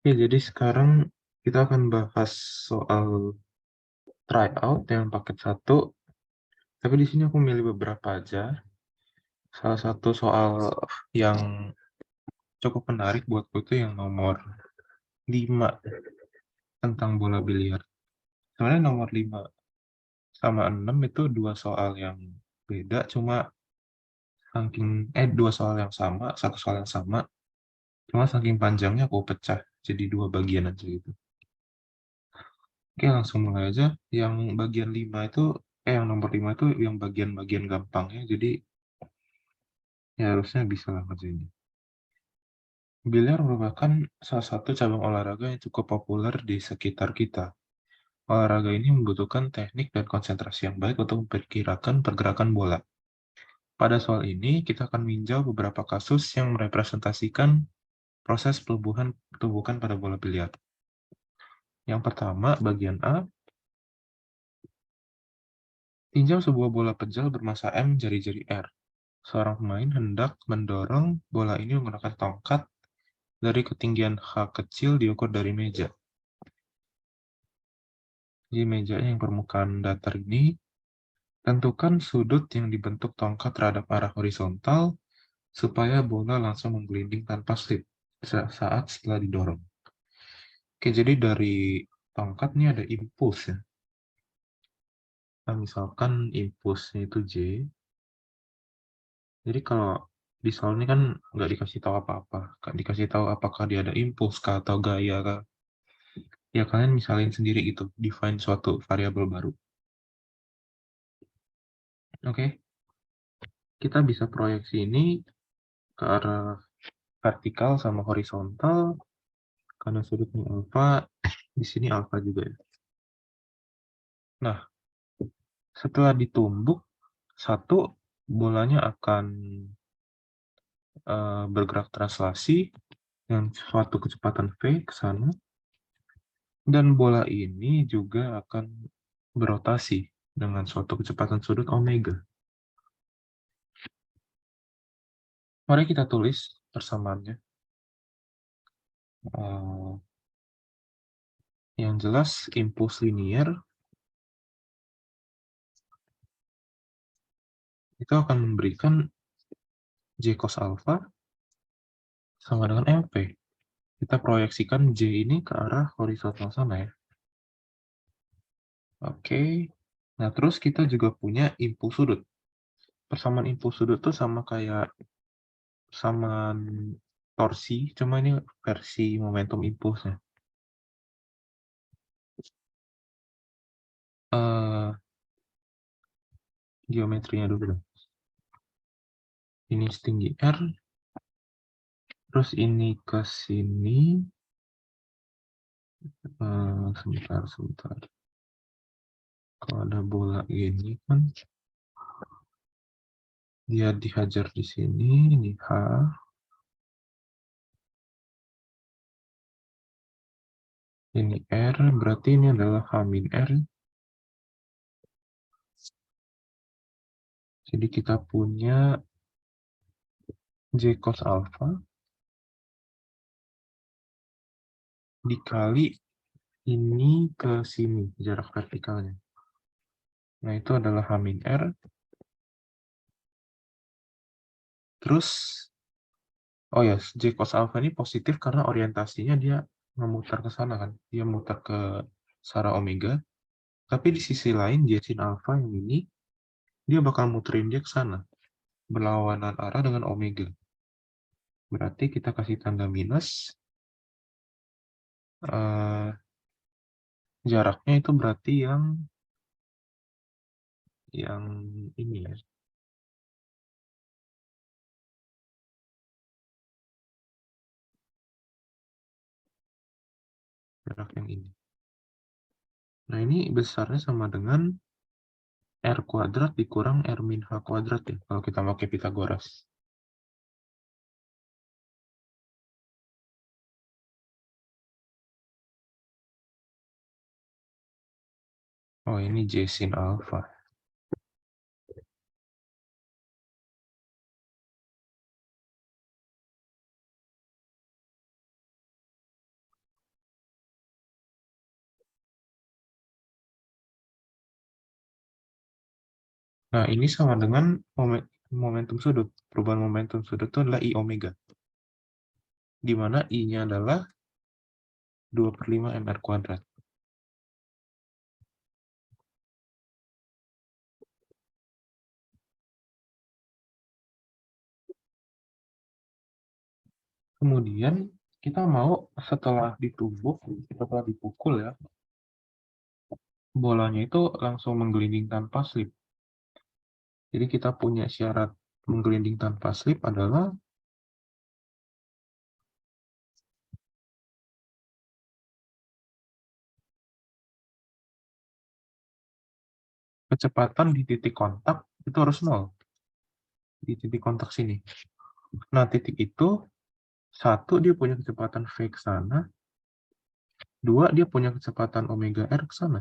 Oke, jadi sekarang kita akan bahas soal tryout yang paket satu. Tapi di sini aku milih beberapa aja. Salah satu soal yang cukup menarik buatku itu yang nomor 5 tentang bola biliar. Sebenarnya nomor 5 sama 6 itu dua soal yang beda, cuma dua soal yang sama, satu soal yang sama, cuma saking panjangnya aku pecah jadi dua bagian aja gitu. Oke, langsung mulai aja. Yang bagian 5 itu, yang nomor 5 itu yang bagian-bagian gampangnya, jadi ya harusnya bisa lah ngerjainnya. Biliar merupakan salah satu cabang olahraga yang cukup populer di sekitar kita. Olahraga ini membutuhkan teknik dan konsentrasi yang baik untuk memperkirakan pergerakan bola. Pada soal ini, kita akan meninjau beberapa kasus yang merepresentasikan proses pelubuhan pada bola biliar. Yang pertama, bagian A, tinjau sebuah bola pejal bermassa M jari-jari R. Seorang pemain hendak mendorong bola ini menggunakan tongkat dari ketinggian H kecil diukur dari meja. Di meja yang permukaan datar ini, tentukan sudut yang dibentuk tongkat terhadap arah horizontal supaya bola langsung menggelinding tanpa slip saat setelah didorong. Oke, jadi dari tongkat ini ada impuls ya. Nah, misalkan impulsnya itu J. Jadi kalau di soal ini kan nggak dikasih tahu apa-apa, nggak dikasih tahu apakah dia ada impuls kah atau gaya kah. Ya kalian misalin sendiri gitu, define suatu variabel baru. Oke, kita bisa proyeksi ini ke arah vertikal sama horizontal karena sudutnya alfa, di sini alfa juga ya. Nah, setelah ditumbuk, satu bolanya akan bergerak translasi dengan suatu kecepatan v ke sana, dan bola ini juga akan berotasi dengan suatu kecepatan sudut omega. Mari kita tulis persamaannya. Yang jelas, impuls linier itu akan memberikan J cos alpha sama dengan MP. Kita proyeksikan J ini ke arah horizontal sana ya. Oke. Nah, terus kita juga punya impuls sudut. Persamaan impuls sudut tuh sama kayak persamaan torsi, cuma ini versi momentum impulsnya. Geometrinya dulu dong. Ini setinggi R, terus ini ke sini. Sebentar. Kalau ada bola gini kan, dia dihajar di sini, ini H. Ini R, berarti ini adalah H min R. Jadi kita punya J cos alpha dikali ini ke sini, jarak vertikalnya. Nah, itu adalah H min R. Terus, oh ya, J cos alpha ini positif karena orientasinya dia memutar ke sana kan. Dia memutar ke searah omega. Tapi di sisi lain, J sin alpha yang ini, dia bakal muterin dia ke sana. Berlawanan arah dengan omega. Berarti kita kasih tanda minus. Jaraknya itu berarti yang ini ya. Jarak yang ini. Nah, ini besarnya sama dengan R kuadrat dikurang R min H kuadrat ya, kalau kita pakai Pitagoras. Oh, ini J sin alpha. Nah, ini sama dengan momentum sudut. Perubahan momentum sudut itu adalah I omega. Di mana I-nya adalah 2/5 mr kuadrat. Kemudian kita mau setelah dipukul ya, bolanya itu langsung menggelinding tanpa slip. Jadi kita punya syarat menggelinding tanpa slip adalah kecepatan di titik kontak itu harus 0. Di titik kontak sini. Nah, titik itu, 1 dia punya kecepatan V ke sana, 2 dia punya kecepatan omega R ke sana.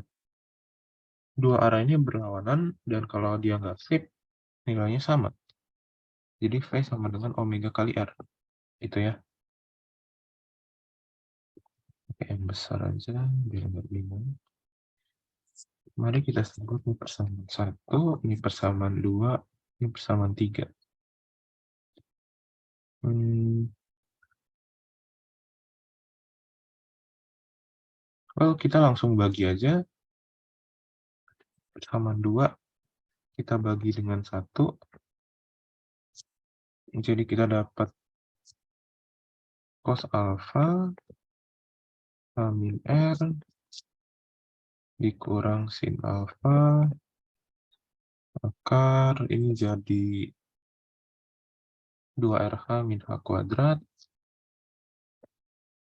Dua arah ini berlawanan, dan kalau dia nggak slip, nilainya sama. Jadi V sama dengan omega kali R. Itu ya. Oke, yang besar aja, biar nggak bingung. Mari kita sebut ini persamaan 1, ini persamaan 2, ini persamaan 3. Well, kita langsung bagi aja. Persamaan 2, kita bagi dengan 1. Jadi kita dapat cos alfa min R dikurang sin alfa akar ini jadi 2RH min H kuadrat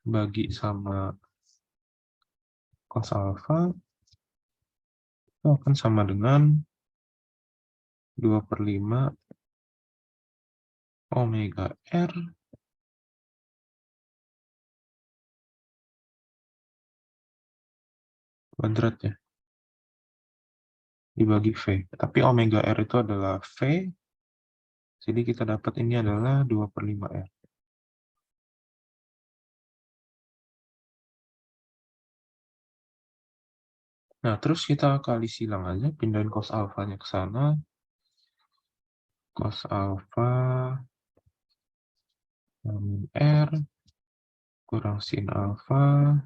bagi sama cos alfa itu akan sama dengan 2/5 omega R kuadrat ya, dibagi V. Tapi omega R itu adalah V, jadi kita dapat ini adalah 2/5 R. Nah, terus kita kali silang aja, pindahin cos alfanya ke sana. Cos alfa min R kurang sin alfa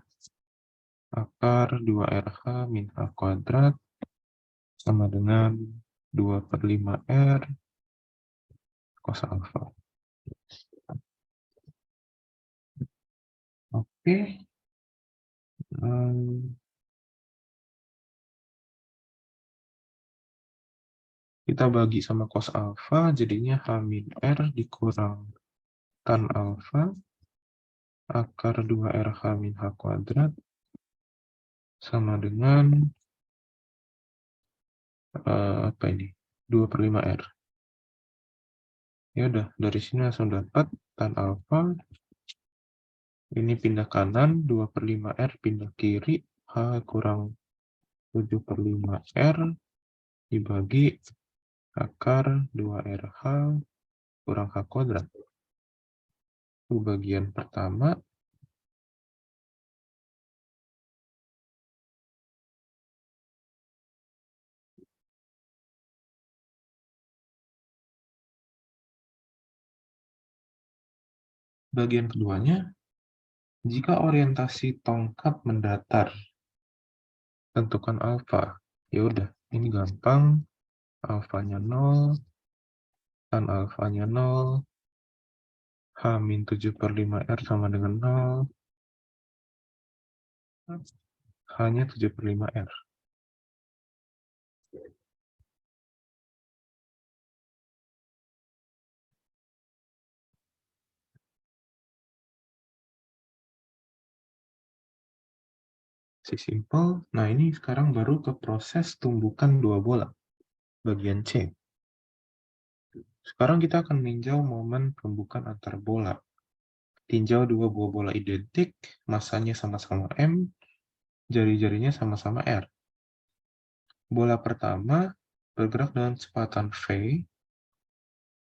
akar 2RH min H kuadrat sama dengan 2/5 R cos alfa. Oke. Kita bagi sama cos alfa, jadinya H min R dikurang tan alfa akar 2RH min H kuadrat sama dengan apa ini? 2/5 R. Ya udah, dari sini langsung dapat tan alfa ini pindah kanan, 2/5 R pindah kiri, H kurang 7/5 R dibagi akar 2RH kurang H kuadrat. Itu bagian pertama. Bagian keduanya, jika orientasi tongkat mendatar, tentukan alfa. Ya udah, ini gampang. Alfanya 0, tan alfanya 0, H min 7/5 R sama dengan 0, H-nya 7/5 R. Si simple. Nah, ini sekarang baru ke proses tumbukan dua bola. Bagian C. Sekarang kita akan meninjau momen tumbukan antar bola. Tinjau dua buah bola identik, masanya sama-sama M, jari-jarinya sama-sama R. Bola pertama bergerak dengan kecepatan V,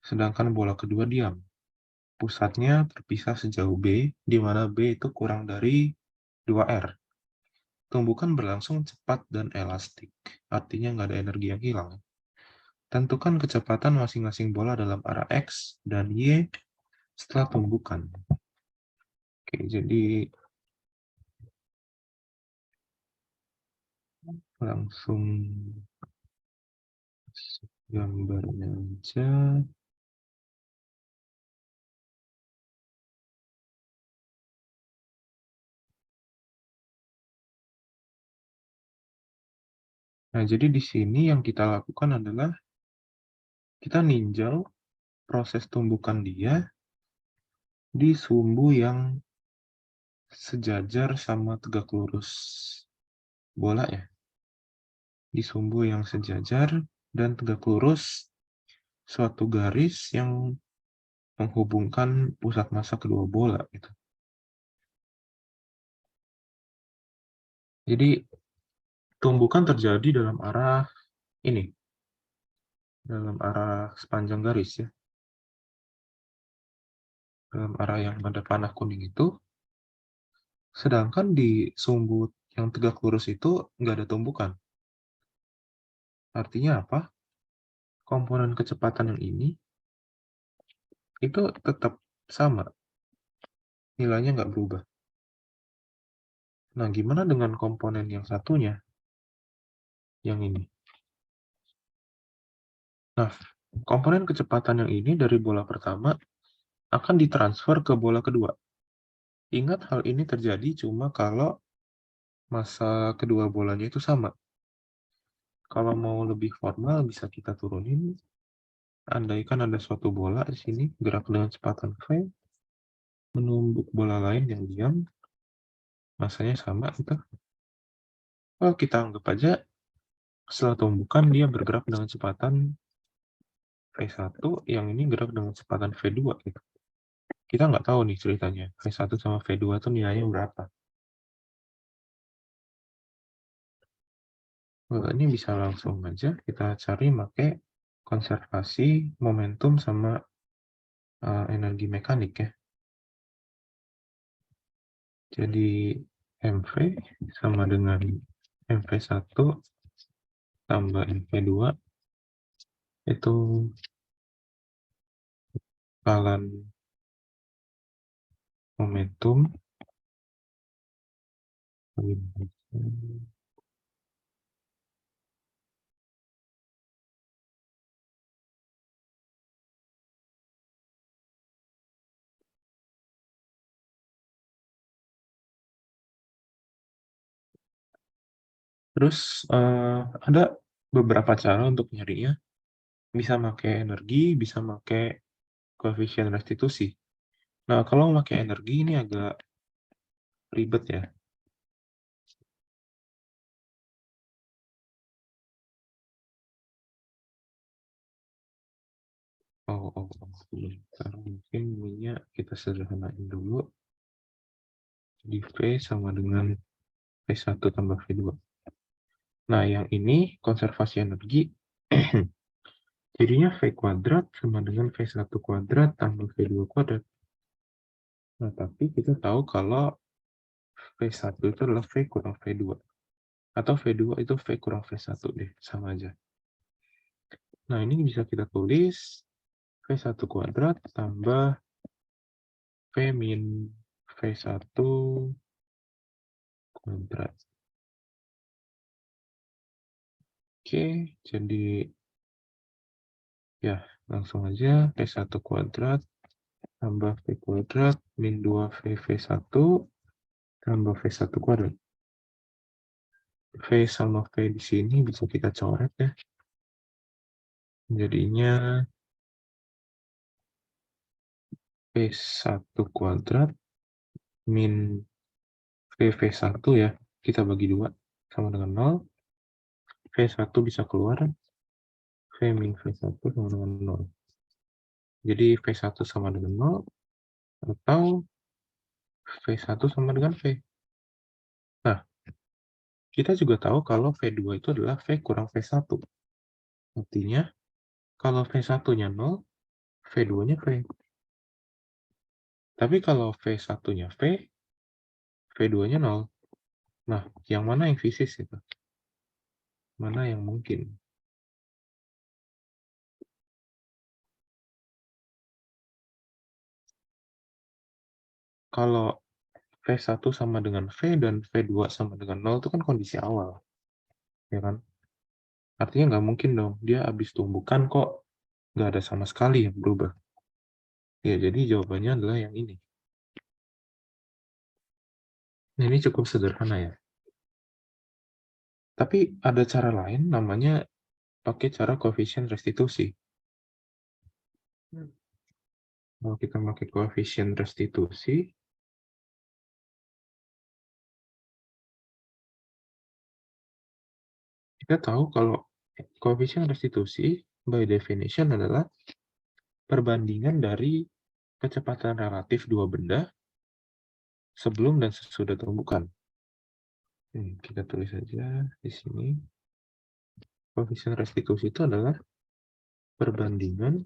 sedangkan bola kedua diam. Pusatnya terpisah sejauh B, di mana B itu kurang dari 2R. Tumbukan berlangsung cepat dan elastik, artinya nggak ada energi yang hilang. Tentukan kecepatan masing-masing bola dalam arah X dan Y setelah tumbukan. Oke, jadi langsung gambarnya aja. Nah, jadi di sini yang kita lakukan adalah kita ninjau proses tumbukan dia di sumbu yang sejajar sama tegak lurus bola ya. Di sumbu yang sejajar dan tegak lurus suatu garis yang menghubungkan pusat massa kedua bola gitu. Jadi tumbukan terjadi dalam arah ini, dalam arah sepanjang garis ya. Dalam arah yang ada panah kuning itu, sedangkan di sumbu yang tegak lurus itu nggak ada tumbukan. Artinya apa? Komponen kecepatan yang ini itu tetap sama, nilainya nggak berubah. Nah, gimana dengan komponen yang satunya, yang ini? Nah, komponen kecepatan yang ini dari bola pertama akan ditransfer ke bola kedua. Ingat hal ini terjadi cuma kalau massa kedua bolanya itu sama. Kalau mau lebih formal bisa kita turunin. Andaikan ada suatu bola di sini gerak dengan kecepatan v, menumbuk bola lain yang diam, massanya sama gitu. Kalau kita anggap aja setelah tumbukan dia bergerak dengan kecepatan V1, yang ini gerak dengan kecepatan V2 gitu. Kita nggak tahu nih ceritanya, V1 sama V2 itu nilainya berapa. Ini bisa langsung aja kita cari pakai konservasi momentum sama energi mekanik ya. Jadi MV sama dengan MV1 tambah MV2 itu kalian momentum terus ada beberapa cara untuk nyarinya, bisa pakai energi, bisa pakai koefisien restitusi. Nah, kalau pakai energi ini agak ribet ya. Bentar, mungkin minyak kita sederhanain dulu. Jadi V sama dengan V1 tambah V2. Nah, yang ini konservasi energi. Jadinya V kuadrat sama dengan V1 kuadrat tambah V2 kuadrat. Nah, tapi kita tahu kalau V1 itu adalah V kurang V2. Atau V2 itu V kurang V1 deh, sama aja. Nah, ini bisa kita tulis V1 kuadrat tambah V min V1 kuadrat. Oke, jadi ya langsung aja V1 kuadrat tambah V kuadrat min 2V V1 tambah V1 kuadrat. V sama V di sini bisa kita coret ya. Jadinya V1 kuadrat min V1 ya. Kita bagi 2 sama dengan 0. V1 bisa keluar. V min V1 sama dengan 0. Jadi V1 sama dengan 0 atau V1 sama dengan V. Nah, kita juga tahu kalau V2 itu adalah V kurang V1. Artinya, kalau V1-nya 0, V2-nya V. Tapi kalau V1-nya V, V2-nya 0. Nah, yang mana yang fisis itu? Mana yang mungkin? kalau V1 sama dengan V dan V2 sama dengan 0 itu kan kondisi awal, ya kan? Artinya nggak mungkin dong, dia habis tumbukan kok nggak ada sama sekali yang berubah. Ya, jadi jawabannya adalah yang ini. Nah, ini cukup sederhana ya. Tapi ada cara lain, namanya pakai cara koefisien restitusi. Kalau kita pakai koefisien restitusi, kita tahu kalau koefisien restitusi by definition adalah perbandingan dari kecepatan relatif dua benda sebelum dan sesudah tumbukan. Kita tulis saja di sini. Koefisien restitusi itu adalah perbandingan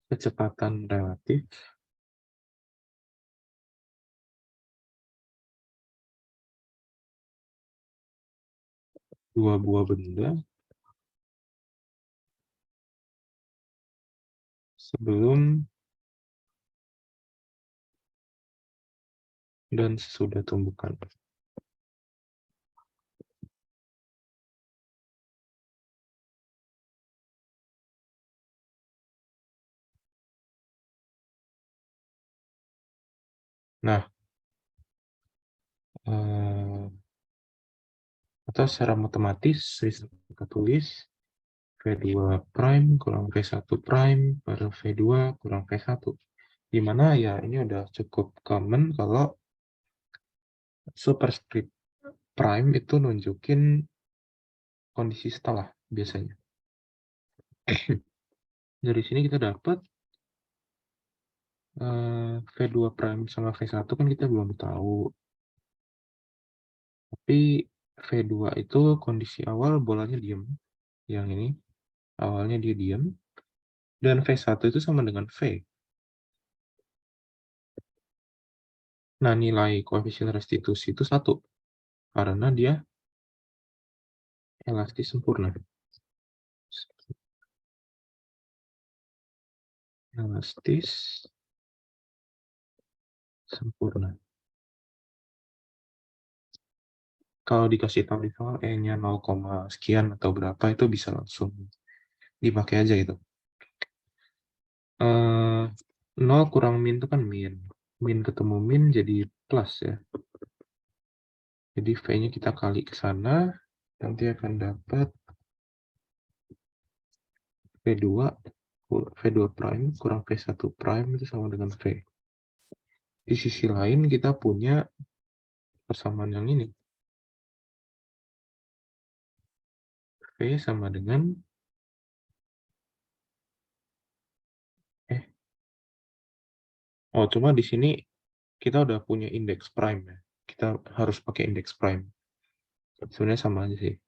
kecepatan relatif dua buah benda sebelum dan sesudah tumbukan. Nah, atau secara matematis kita tulis V2 prime kurang V1 prime per V2 kurang V1. Dimana ya ini udah cukup common kalau superscript prime itu nunjukin kondisi setelah biasanya. Dari sini kita dapat V2 prime sama V1 kan kita belum tahu. Tapi V2 itu kondisi awal bolanya diem. Yang ini awalnya dia diem. Dan V1 itu sama dengan V. Nah, nilai koefisien restitusi itu 1. Karena dia elastis sempurna. Elastis sempurna. Kalau dikasih tahu di soal E-nya 0, sekian atau berapa, itu bisa langsung dipakai aja gitu. 0 kurang min itu kan min. Min ketemu min jadi plus ya. Jadi V-nya kita kali ke sana, nanti akan dapat V2 V2 prime kurang V1 prime itu sama dengan V. Di sisi lain kita punya persamaan yang ini. V sama dengan cuma di sini kita udah punya indeks prime ya. Kita harus pakai indeks prime. Sebenarnya sama aja sih.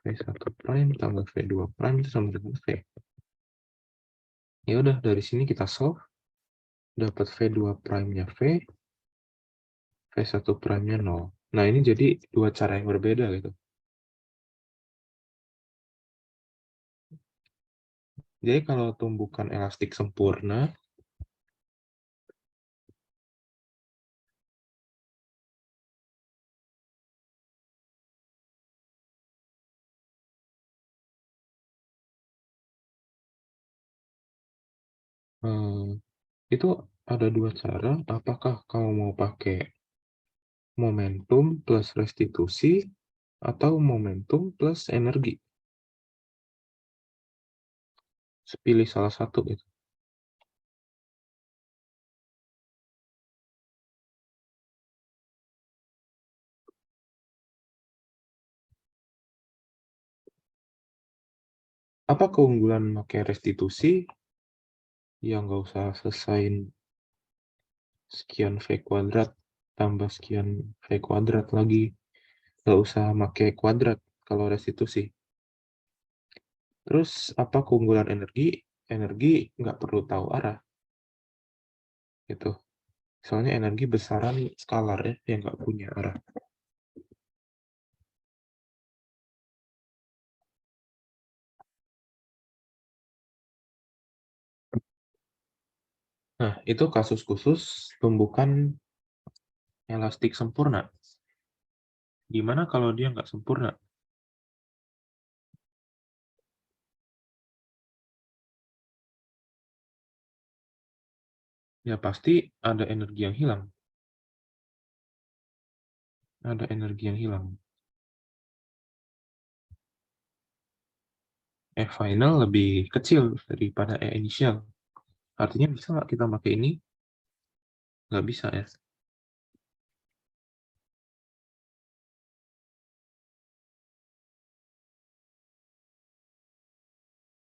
V1 prime tambah V2 prime itu sama dengan V. Ya udah, dari sini kita solve. Dapat V2 prime-nya V, V1 prime-nya 0. Nah, ini jadi dua cara yang berbeda gitu. Jadi kalau tumbukan elastik sempurna, itu ada dua cara. Apakah kamu mau pakai momentum plus restitusi atau momentum plus energi? Pilih salah satu gitu. Apa keunggulan pakai restitusi? Ya nggak usah selesain sekian V kuadrat tambah sekian V kuadrat lagi. Nggak usah pakai kuadrat kalau restitusi. Terus apa keunggulan energi? Energi nggak perlu tahu arah. Gitu. Soalnya energi besaran skalar ya, yang nggak punya arah. Nah, itu kasus khusus tumbukan elastik sempurna. Gimana kalau dia nggak sempurna? Ya pasti ada energi yang hilang. Ada energi yang hilang. E final lebih kecil daripada E inisial. Artinya bisa nggak kita pakai ini? Nggak bisa ya.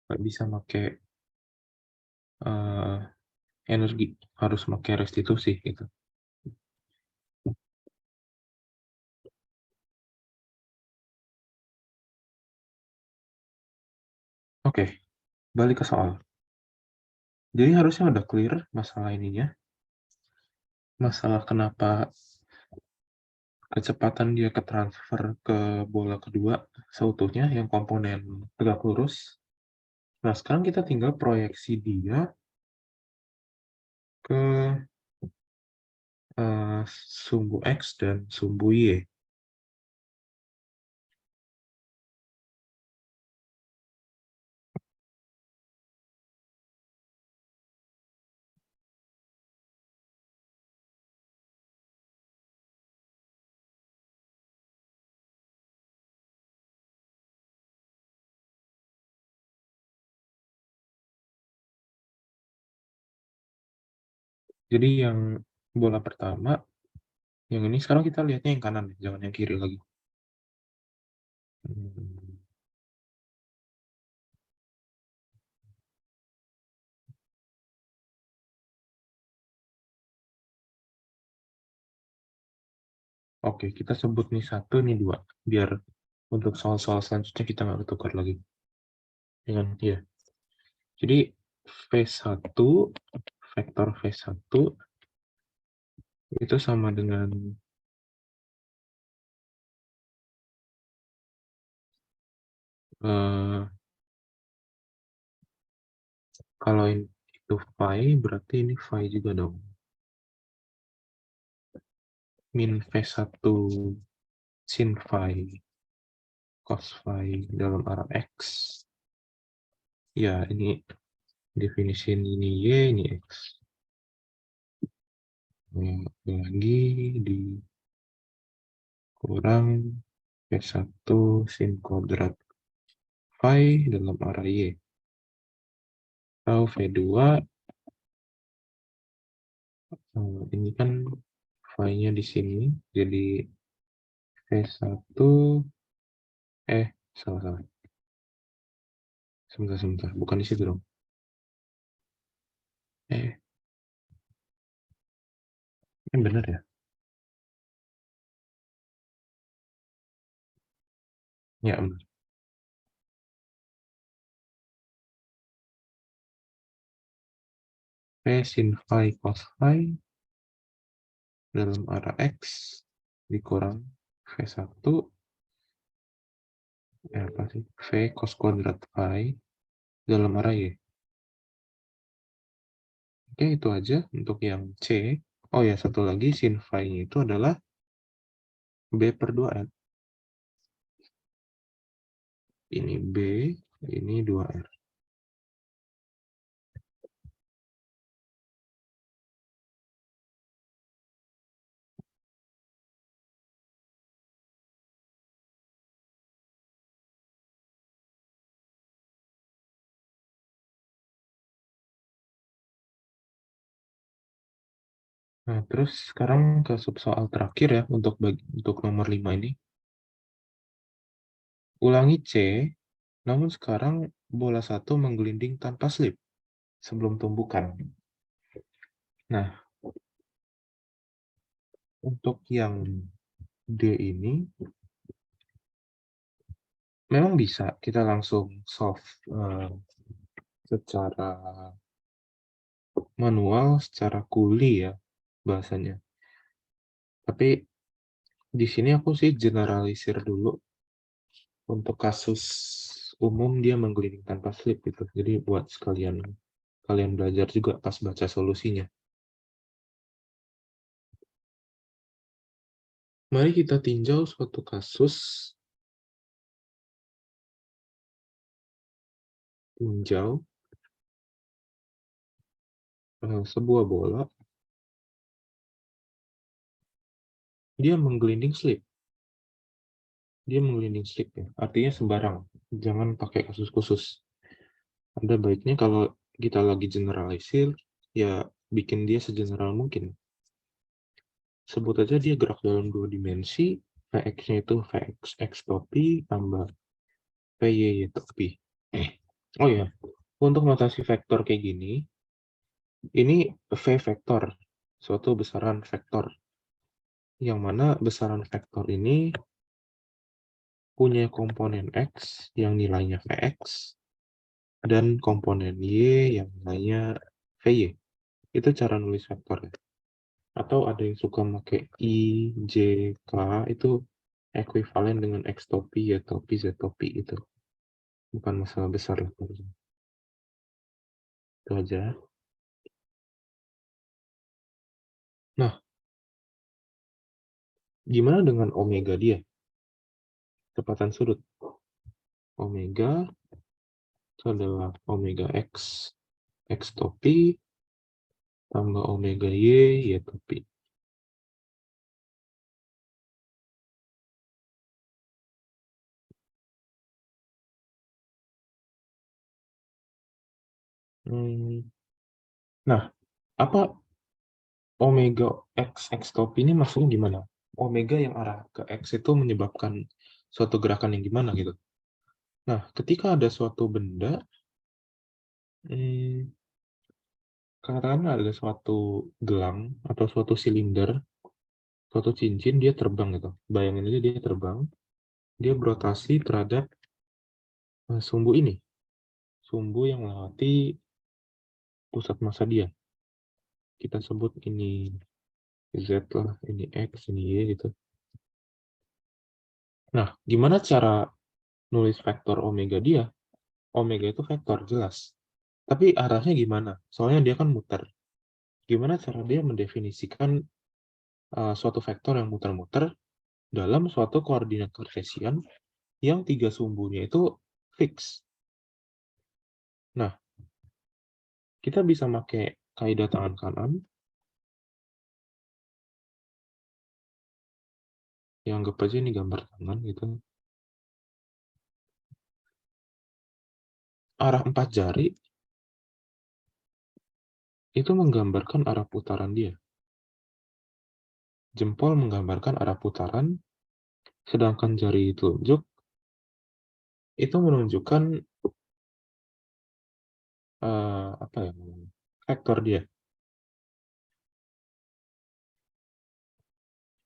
Nggak bisa pakai eh, energi. Harus pakai restitusi gitu. Oke, balik ke soal. Jadi harusnya udah clear masalah ininya. Masalah kenapa kecepatan dia ke transfer ke bola kedua seutuhnya yang komponen tegak lurus. Nah, sekarang kita tinggal proyeksi dia ke sumbu X dan sumbu Y. Jadi yang bola pertama, yang ini sekarang kita lihatnya yang kanan, jangan yang kiri lagi. Hmm, Oke, kita sebut nih satu, nih dua. Biar untuk soal-soal selanjutnya kita nggak ketukar lagi. Dengan, ya. Jadi, V1, vektor V1 itu sama dengan eh, kalau itu phi, berarti ini phi juga dong. Min V1 sin phi cos phi dalam arah X. Ya, ini definisi ini Y, ini X. Lagi dikurang V1 sin kuadrat phi dalam arah Y. Atau V2, ini kan phi-nya di sini, jadi V1, salah-salah. Sebentar, bukan di situ dong. Eh, ini benar ya? Ya, benar. V sin phi cos phi dalam arah X dikurang V1, apa sih? V cos kuadrat phi dalam arah Y. Oke, itu aja untuk yang C. Oh ya, satu lagi sin phi-nya itu adalah B per 2R. Ini B, ini 2R. Nah, terus sekarang ke soal terakhir ya untuk nomor 5 ini. Ulangi C, namun sekarang bola satu menggelinding tanpa slip sebelum tumbukan. Nah, untuk yang D ini, memang bisa kita langsung solve secara manual, secara kuli ya bahasanya. Tapi di sini aku sih generalisir dulu untuk kasus umum dia menggelinding tanpa slip gitu. Jadi buat sekalian kalian belajar juga pas baca solusinya. Mari kita tinjau suatu kasus. Tinjau sebuah bola, dia menggelinding slip. Dia menggelinding slip ya, artinya sembarang. Jangan pakai kasus khusus. Ada baiknya kalau kita lagi generalisir, ya bikin dia segeneral mungkin. Sebut aja dia gerak dalam 2 dimensi, Vx-nya itu Vx x topi tambah Vy topi. Oh ya, untuk notasi vektor kayak gini, ini V vektor, suatu besaran vektor. Yang mana besaran vektor ini punya komponen X yang nilainya Vx, dan komponen Y yang nilainya Vy. Itu cara nulis vektornya. Atau ada yang suka pakai I, J, K, itu ekuivalen dengan X topi, Y topi, Z topi itu. Bukan masalah besar lah. Itu aja. Nah, gimana dengan omega dia? Kecepatan sudut. Omega itu adalah omega X, X topi, tambah omega Y, Y topi. Nah, apa omega X, X topi ini maksudnya gimana? Omega yang arah ke X itu menyebabkan suatu gerakan yang gimana gitu. Nah, ketika ada suatu benda, katakanlah ada suatu gelang atau suatu silinder, suatu cincin, dia terbang gitu. Bayangin aja dia terbang, dia berotasi terhadap sumbu ini. Sumbu yang melewati pusat massa dia. Kita sebut ini Z lah, ini X, ini Y gitu. Nah, gimana cara nulis vektor omega dia? Omega itu vektor, jelas. Tapi arahnya gimana? Soalnya dia kan muter. Gimana cara dia mendefinisikan suatu vektor yang muter-muter dalam suatu koordinat kartesian yang 3 sumbunya itu fix? Nah, kita bisa pakai kaidah tangan kanan, yang anggap aja ini gambar tangan gitu. Arah 4 jari itu menggambarkan arah putaran dia. Jempol menggambarkan arah putaran, sedangkan jari telunjuk itu menunjukkan apa ya, vektor dia.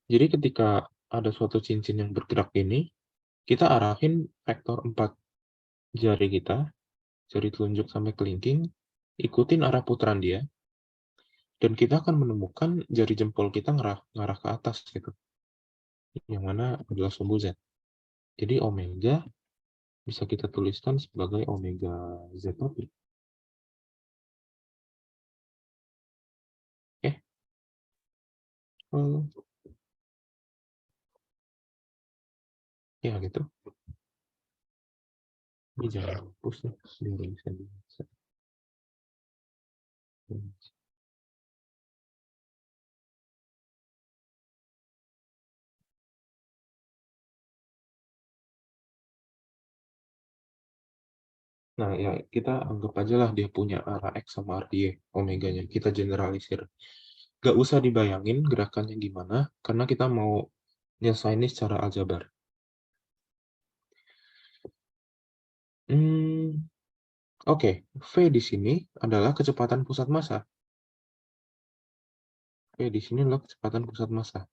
Jadi ketika ada suatu cincin yang bergerak ini, kita arahin vektor 4 jari kita, jari telunjuk sampai kelingking, ikutin arah putaran dia, dan kita akan menemukan jari jempol kita ngarah ke atas gitu, yang mana adalah sumbu Z. Jadi omega bisa kita tuliskan sebagai omega Z topi. Oke. Ya gitu. Ini jangan hapus nih, biar bisa bisa. Nah, ya kita anggap aja lah dia punya arah X sama arah Y, omeganya. Kita generalisir. Gak usah dibayangin gerakannya gimana, karena kita mau nyelesain ini secara aljabar. Oke, V di sini adalah kecepatan pusat massa. V di sini adalah kecepatan pusat massa.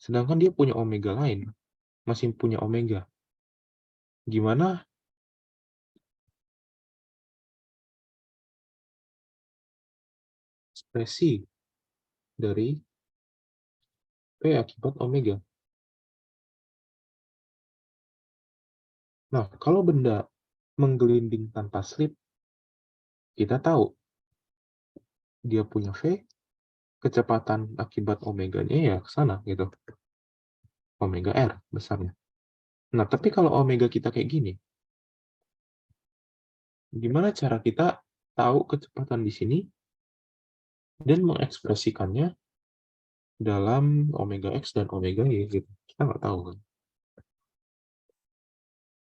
Sedangkan dia punya omega lain, masih punya omega. Gimana ekspresi dari V akibat omega? Nah, kalau benda menggelinding tanpa slip, kita tahu dia punya V, kecepatan akibat omeganya ya ke sana gitu. Omega R besarnya. Nah, tapi kalau omega kita kayak gini, gimana cara kita tahu kecepatan di sini dan mengekspresikannya dalam omega X dan omega Y gitu. Kita nggak tahu kan.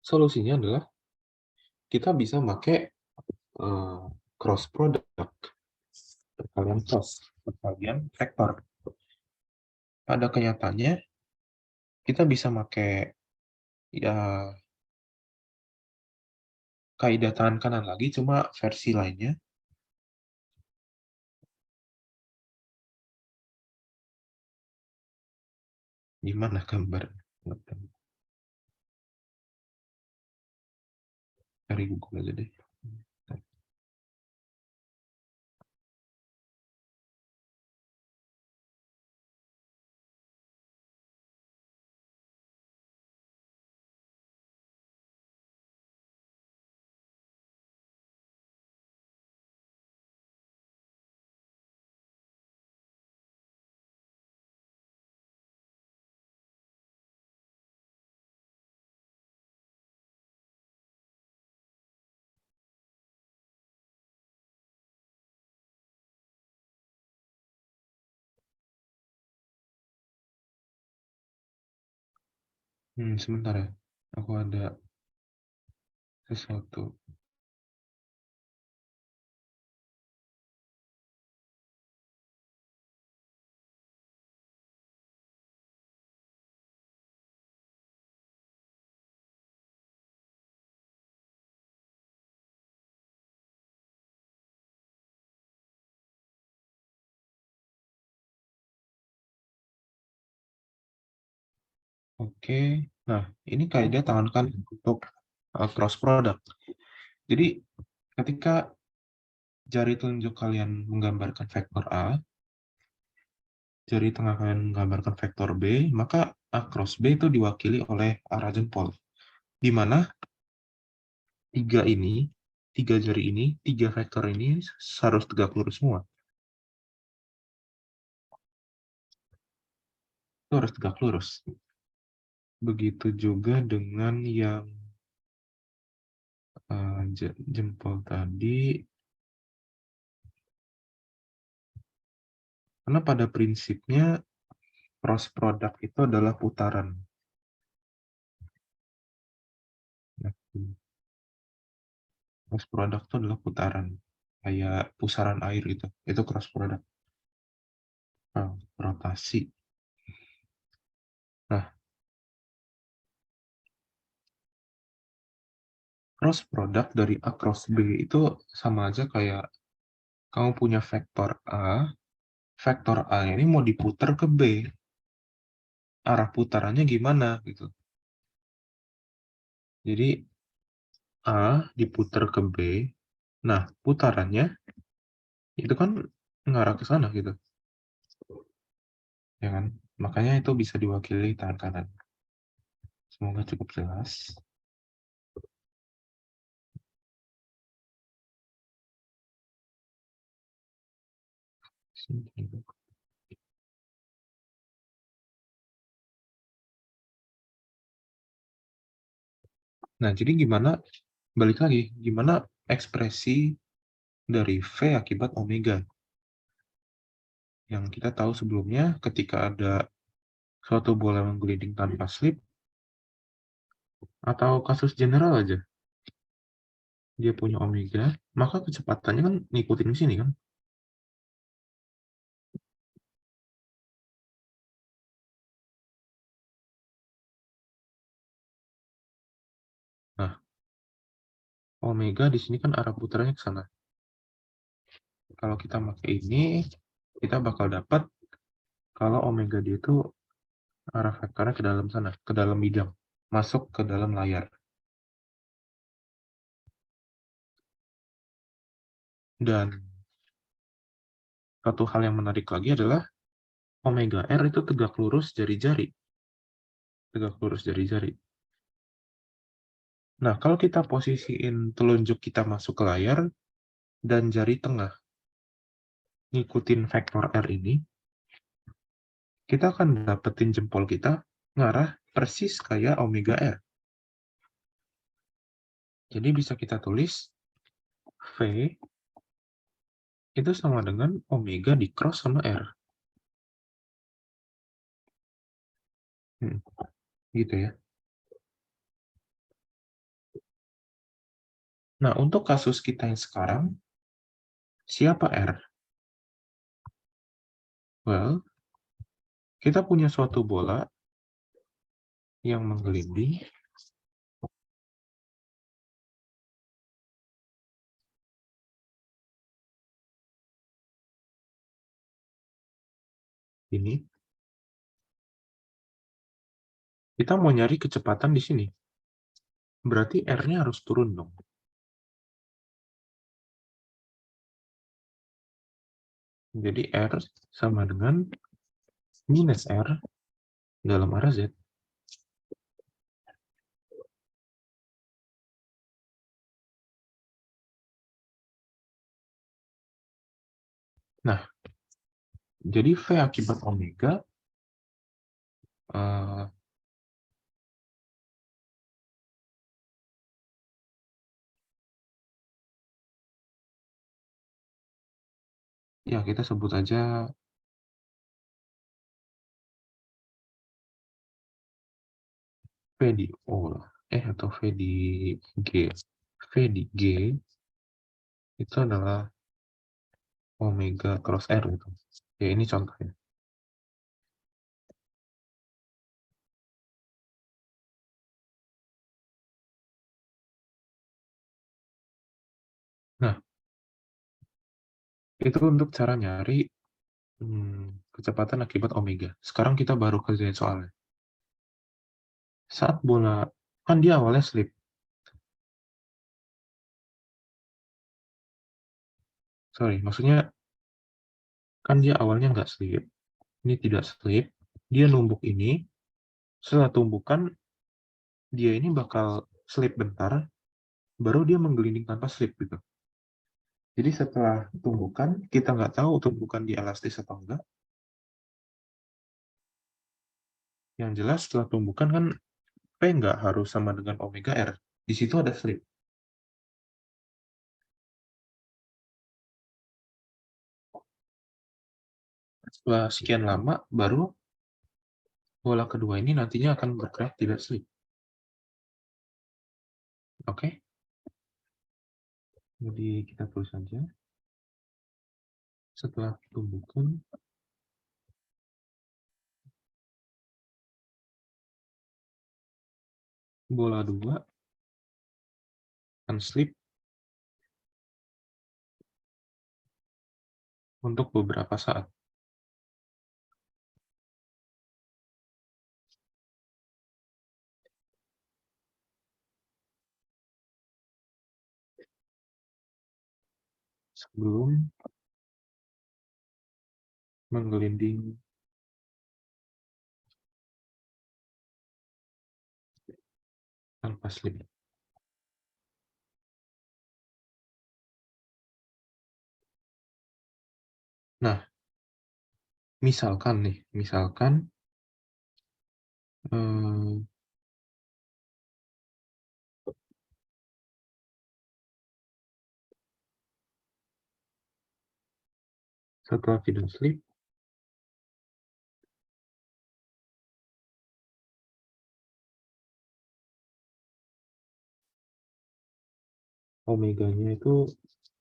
Solusinya adalah kita bisa pakai cross product, perkalian vektor. Pada kenyataannya kita bisa pakai ya kaidah tangan kanan lagi, cuma versi lainnya. Gimana gambar? Cari Google aja deh. Sebentar ya. Aku ada sesuatu. Oke. Nah, ini kaidah tangan kanan untuk cross product. Jadi, ketika jari telunjuk kalian menggambarkan vektor A, jari tengah kalian menggambarkan vektor B, maka A cross B itu diwakili oleh arah jempol. Di mana tiga jari ini, tiga vektor ini harus tegak lurus semua. Itu harus tegak lurus. Begitu juga dengan yang jempol tadi. Karena pada prinsipnya cross product itu adalah putaran. Cross product itu adalah putaran. Kayak pusaran air gitu. Itu cross product. Rotasi. Nah, cross product dari A cross B itu sama aja kayak kamu punya vektor A ini mau diputar ke B. Arah putarannya gimana gitu. Jadi A diputar ke B. Nah, putarannya itu kan mengarah ke sana gitu. Ya kan? Makanya itu bisa diwakili tangan kanan. Semoga cukup jelas. Nah, jadi balik lagi, gimana ekspresi dari V akibat omega? Yang kita tahu sebelumnya, ketika ada suatu bola menggelinding tanpa slip, atau kasus general aja, dia punya omega, maka kecepatannya kan ngikutin sini kan? Nah, omega di sini kan arah putarnya ke sana. Kalau kita pakai ini, kita bakal dapat kalau omega dia itu arah vektornya ke dalam sana, ke dalam bidang, masuk ke dalam layar. Dan satu hal yang menarik lagi adalah omega R itu tegak lurus jari-jari. Tegak lurus jari-jari. Nah, kalau kita posisiin telunjuk kita masuk ke layar, dan jari tengah ngikutin vektor R ini, kita akan dapetin jempol kita ngarah persis kayak omega R. Jadi bisa kita tulis V itu sama dengan omega di cross sama R. Gitu ya. Nah, untuk kasus kita yang sekarang, siapa R? Well, kita punya suatu bola yang menggelinding. Ini. Kita mau nyari kecepatan di sini. Berarti R-nya harus turun dong. Jadi R sama dengan minus R dalam arah Z. Nah, jadi V akibat omega ya kita sebut aja V di O lah. Atau V di G. V di G itu adalah omega cross R gitu. Ya, ini contohnya. Nah, itu untuk cara nyari kecepatan akibat omega. Sekarang kita baru kerjain soalnya. Saat bola, kan dia awalnya slip. Sorry, maksudnya kan dia awalnya nggak slip. Ini tidak slip. Dia numbuk ini. Setelah tumbukan, dia ini bakal slip bentar, baru dia menggelinding tanpa slip gitu. Jadi setelah tumbukan, kita nggak tahu tumbukan dia elastis atau enggak. Yang jelas setelah tumbukan kan P nggak harus sama dengan omega R. Di situ ada slip. Setelah sekian lama, baru bola kedua ini nantinya akan bergerak tidak slip. Oke? Jadi kita tulis saja. Setelah tumbukan, bola 2 akan slip untuk beberapa saat. Sebelum menggelinding tanpa slip. Nah, misalkan setelah tidak slip, omeganya itu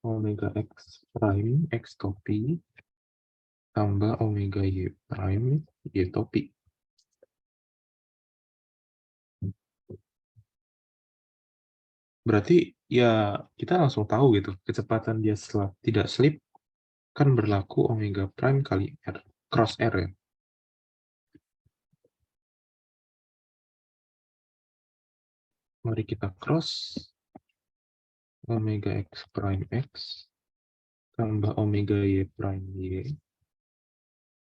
omega x prime, x topi, tambah omega y prime, y topi. Berarti ya kita langsung tahu gitu, kecepatan dia setelah tidak slip kan berlaku omega prime kali R, cross R ya. Mari kita cross omega x prime x tambah omega y prime y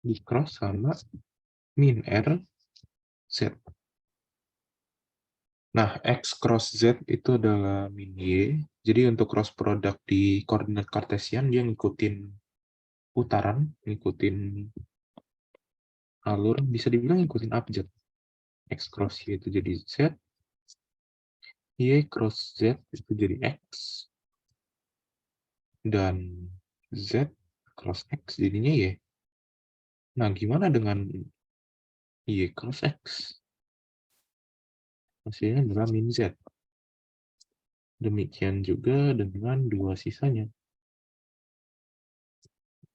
di cross sama min R Z. Nah, X cross Z itu adalah min Y. Jadi untuk cross product di koordinat kartesian, dia ngikutin putaran, ngikutin alur, bisa dibilang ngikutin abjad. X cross Y itu jadi Z, Y cross Z itu jadi X, dan Z cross X jadinya Y. Nah, gimana dengan Y cross X? Hasilnya adalah min Z. Demikian juga dengan dua sisanya.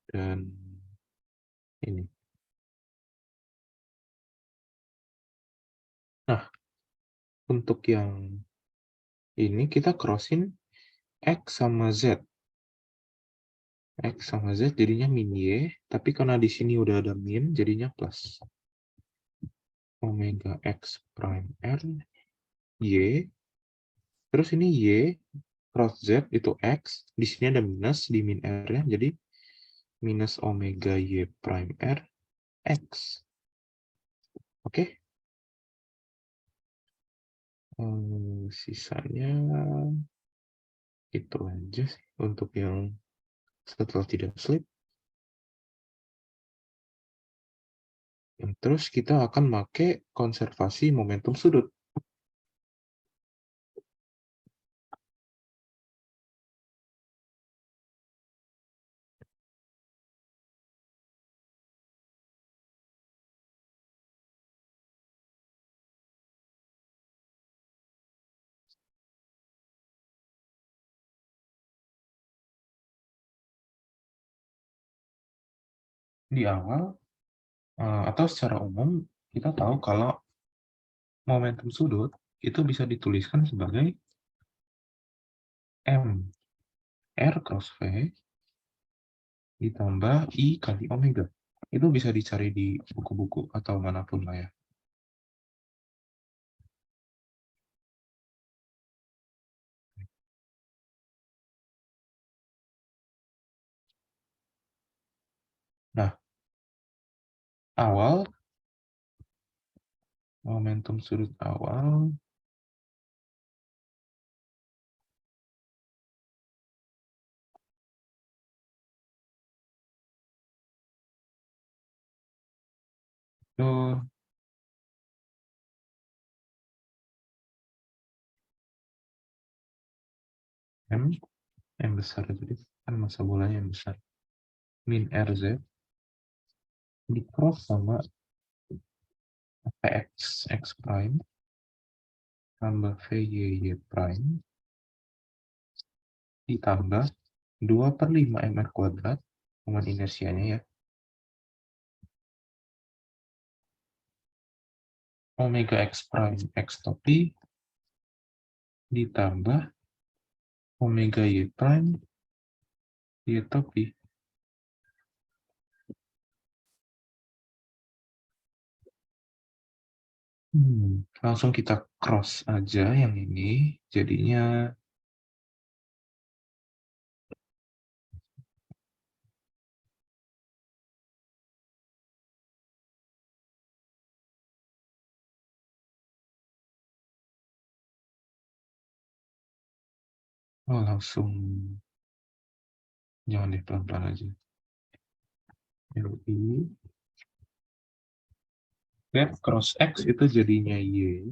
Dan ini. Nah, untuk yang ini kita crossin X sama Z. X sama Z jadinya min Y, tapi karena di sini udah ada min, jadinya plus. Omega X prime R, Y. Terus ini Y cross Z itu X, di sini ada minus di min R-nya, jadi minus omega Y prime R, X. Oke? Sisanya itu aja sih untuk yang setelah tidak slip. Terus kita akan pakai konservasi momentum sudut. Di awal, atau secara umum, kita tahu kalau momentum sudut itu bisa dituliskan sebagai M R cross V ditambah I kali omega. Itu bisa dicari di buku-buku atau manapun lah ya. Nah, awal, momentum sudut awal, itu M, M besar, jadi kan masa bolanya yang besar. Min RZ di cross sama Px, X prime, tambah VYY prime, ditambah 2/5 MR kuadrat, dengan inersianya ya, omega X prime X topi, ditambah omega Y prime Y topi. Langsung kita cross aja yang ini, jadinya langsung, jangan deh, pelan-pelan aja. LI Z cross X itu jadinya Y,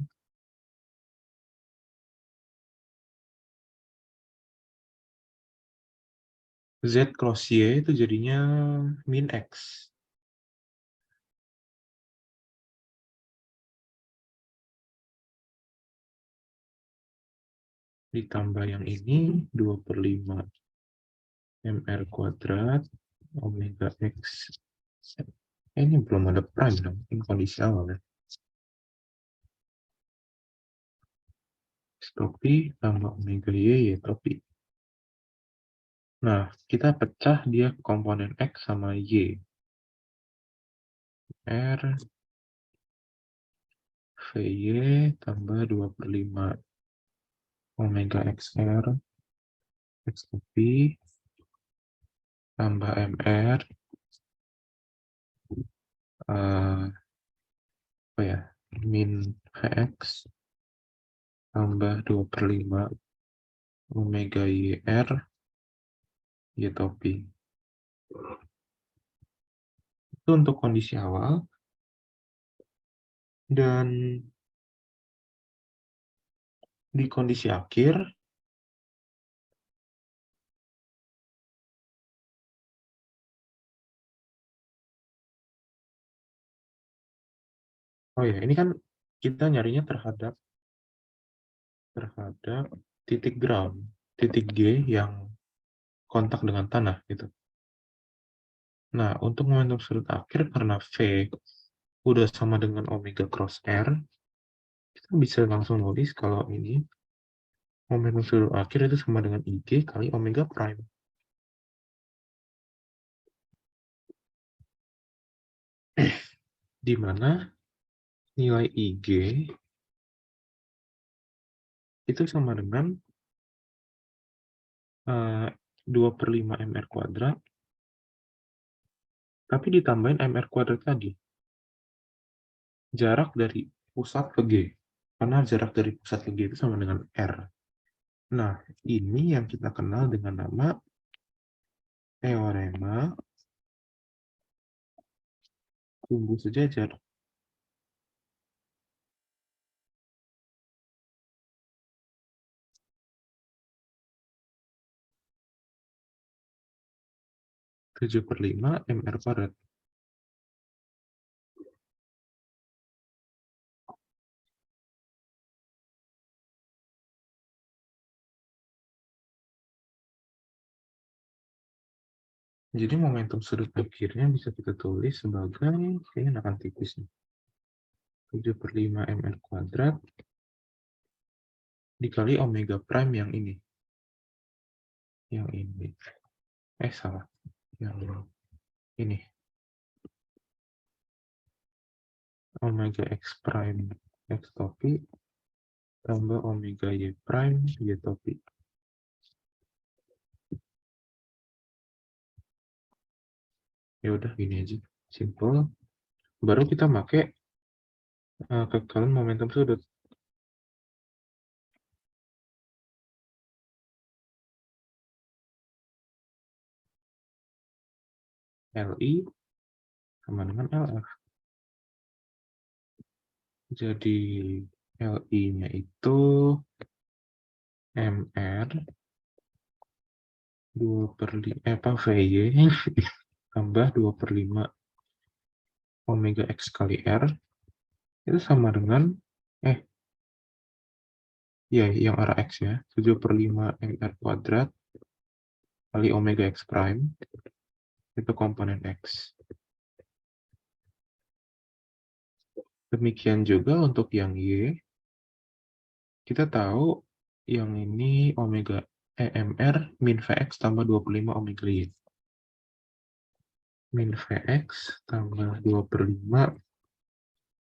Z cross Y itu jadinya min X, ditambah yang ini 2/5 MR kuadrat omega X. Ini belum ada prime dong, ini kondisi awal ya. Topi tambah omega Y ya topi. Nah, kita pecah dia komponen X sama Y. R VY tambah 2/5 omega XR X topi tambah MR apa ya, min VX tambah 2/5 omega YR Y topi. Itu untuk kondisi awal. Dan di kondisi akhir, oh ya, ini kan kita nyarinya terhadap titik ground, titik G yang kontak dengan tanah gitu. Nah, untuk momentum sudut akhir karena V udah sama dengan omega cross R, kita bisa langsung nulis kalau ini momentum sudut akhir itu sama dengan IG kali omega prime. Di mana nilai IG itu sama dengan 2/5 mr kuadrat, tapi ditambahin mr kuadrat tadi. Jarak dari pusat ke G. Karena jarak dari pusat ke G itu sama dengan R. Nah, ini yang kita kenal dengan nama teorema tumbuh sejajar. Tujuh per lima mr kuadrat. Jadi momentum sudut akhirnya bisa kita tulis sebagai, kayaknya akan tipis nih, 7/5 mr kuadrat dikali omega prime yang ini. Yang ini. Salah. Yang ini. Omega x prime x topi tambah omega y prime y topi. Ya udah gini aja, simple. Baru kita pakai kekalian momentum sudut. LI sama dengan LF. Jadi LI-nya itu MR 2/5 VY tambah 2/5 omega X kali R itu sama dengan ya yang arah X ya, 7/5 MR kuadrat kali omega X prime itu komponen X. Demikian juga untuk yang Y, kita tahu yang ini omega MR min Vx tambah 2/5 omega Y. Min Vx tambah 2/5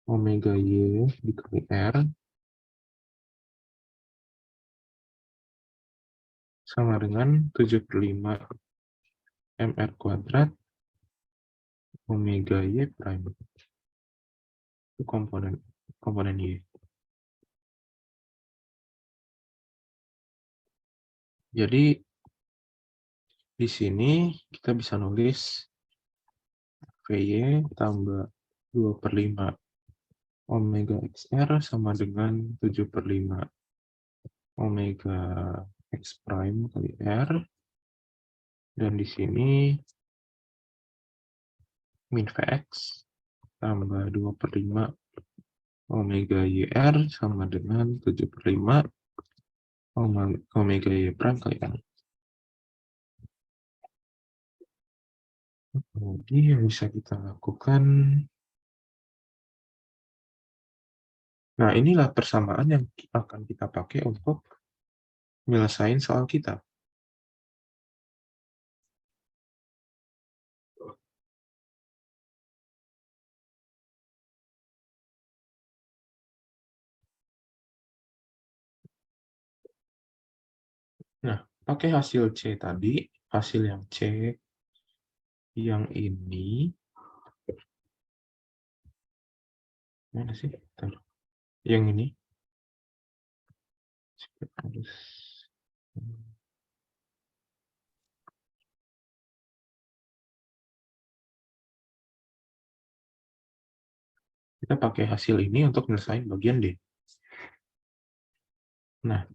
omega Y dikali R sama dengan 7/5 MR kuadrat omega Y prime. Itu komponen Y. Jadi di sini kita bisa nulis VY tambah 2/5 omega XR sama dengan 7/5 omega X prime kali R. Dan di sini min Vx tambah 2/5 omega YR sama dengan 7/5 omega Y prime kali R. Jadi yang bisa kita lakukan, nah inilah persamaan yang akan kita pakai untuk menyelesaikan soal kita. Nah, pakai hasil C tadi, hasil yang C yang ini, mana sih? Bentar. Yang ini, Kita pakai hasil ini untuk nyelesain bagian D. Nah,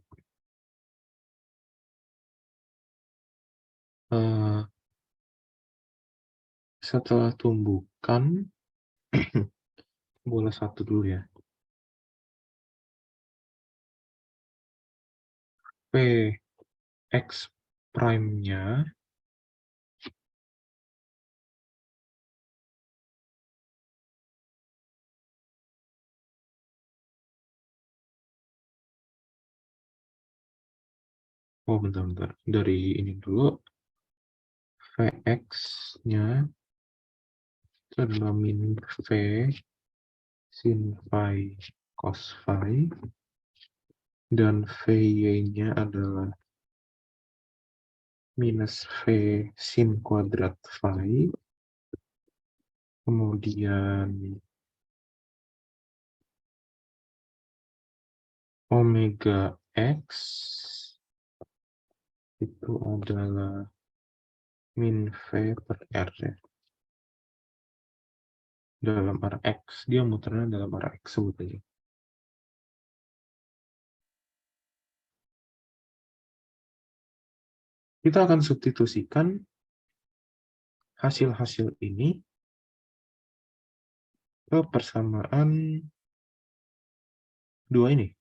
setelah tumbukan, bola satu dulu ya. Px prime-nya bentar. Dari ini dulu, Vx-nya itu adalah min V sin phi cos phi, dan Vy-nya adalah minus V sin kuadrat phi, kemudian omega x itu adalah min V per R ya. Dalam arah X, dia muternya dalam arah X sebetulnya. Kita akan substitusikan hasil-hasil ini ke persamaan dua ini.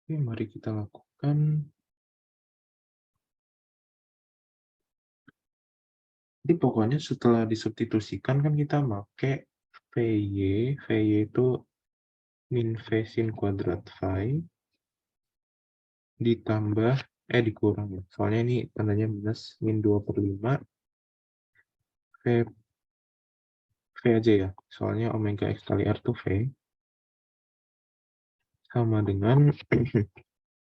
Oke, mari kita lakukan. Jadi pokoknya setelah disubstitusikan kan kita pakai VY itu min V sin kuadrat phi, ditambah, dikurang ya. Soalnya ini tandanya minus, min 2/5, V aja ya. Soalnya omega X kali R itu V, sama dengan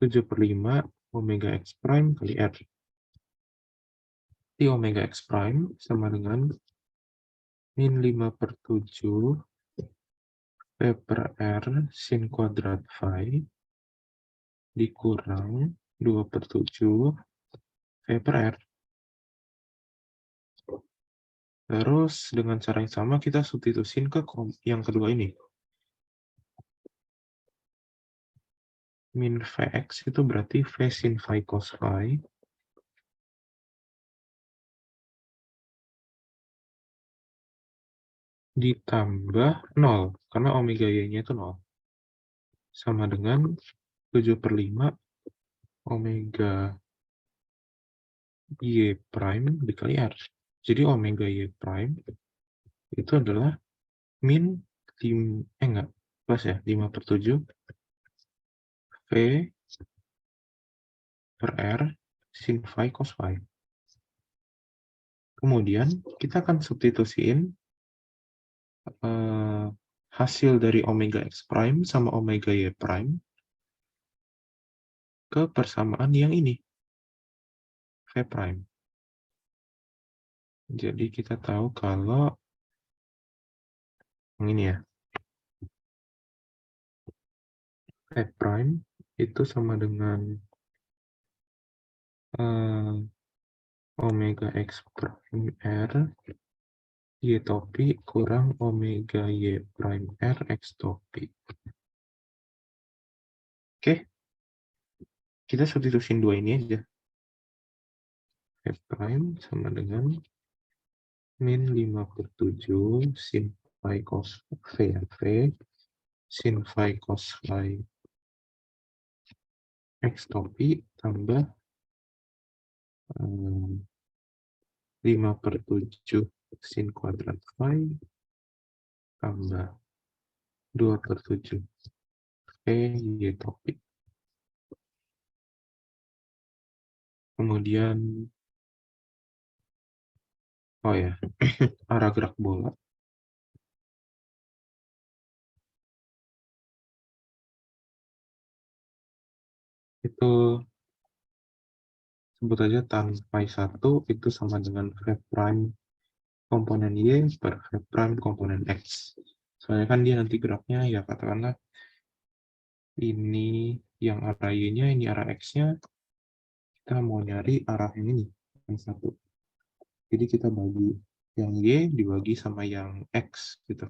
7/5 omega X prime kali R. Di omega X prime sama dengan min 5/7 V per R sin kuadrat phi dikurang 2/7 V per R. Terus dengan cara yang sama kita substitusin ke yang kedua ini. Min Vx itu berarti V sin phi cos phi ditambah 0, karena omega y-nya itu 0. Sama dengan 7/5 omega y prime dikali R. Jadi omega y prime itu adalah min plus ya, 5/7 V per R sin phi cos phi. Kemudian kita akan substitusiin hasil dari omega x prime sama omega y prime ke persamaan yang ini, V prime. Jadi kita tahu kalau yang ini ya, V prime itu sama dengan omega x prime R y topi kurang omega y prime R x topi. Oke, kita substitusin dua ini aja. V prime sama dengan min 5/7 sin phi cos V ya, V sin phi cos phi x topi tambah 5/7 sin kuadrat phi tambah 2/7 V y topi. Kemudian, oh ya, arah gerak bola. itu sebut aja tan phi 1 itu sama dengan V prime komponen Y per V prime komponen X. Soalnya kan dia nanti geraknya ya katakanlah ini yang arah Y-nya, ini arah X-nya, kita mau nyari arah yang ini, yang satu. Jadi kita bagi yang Y dibagi sama yang X gitu.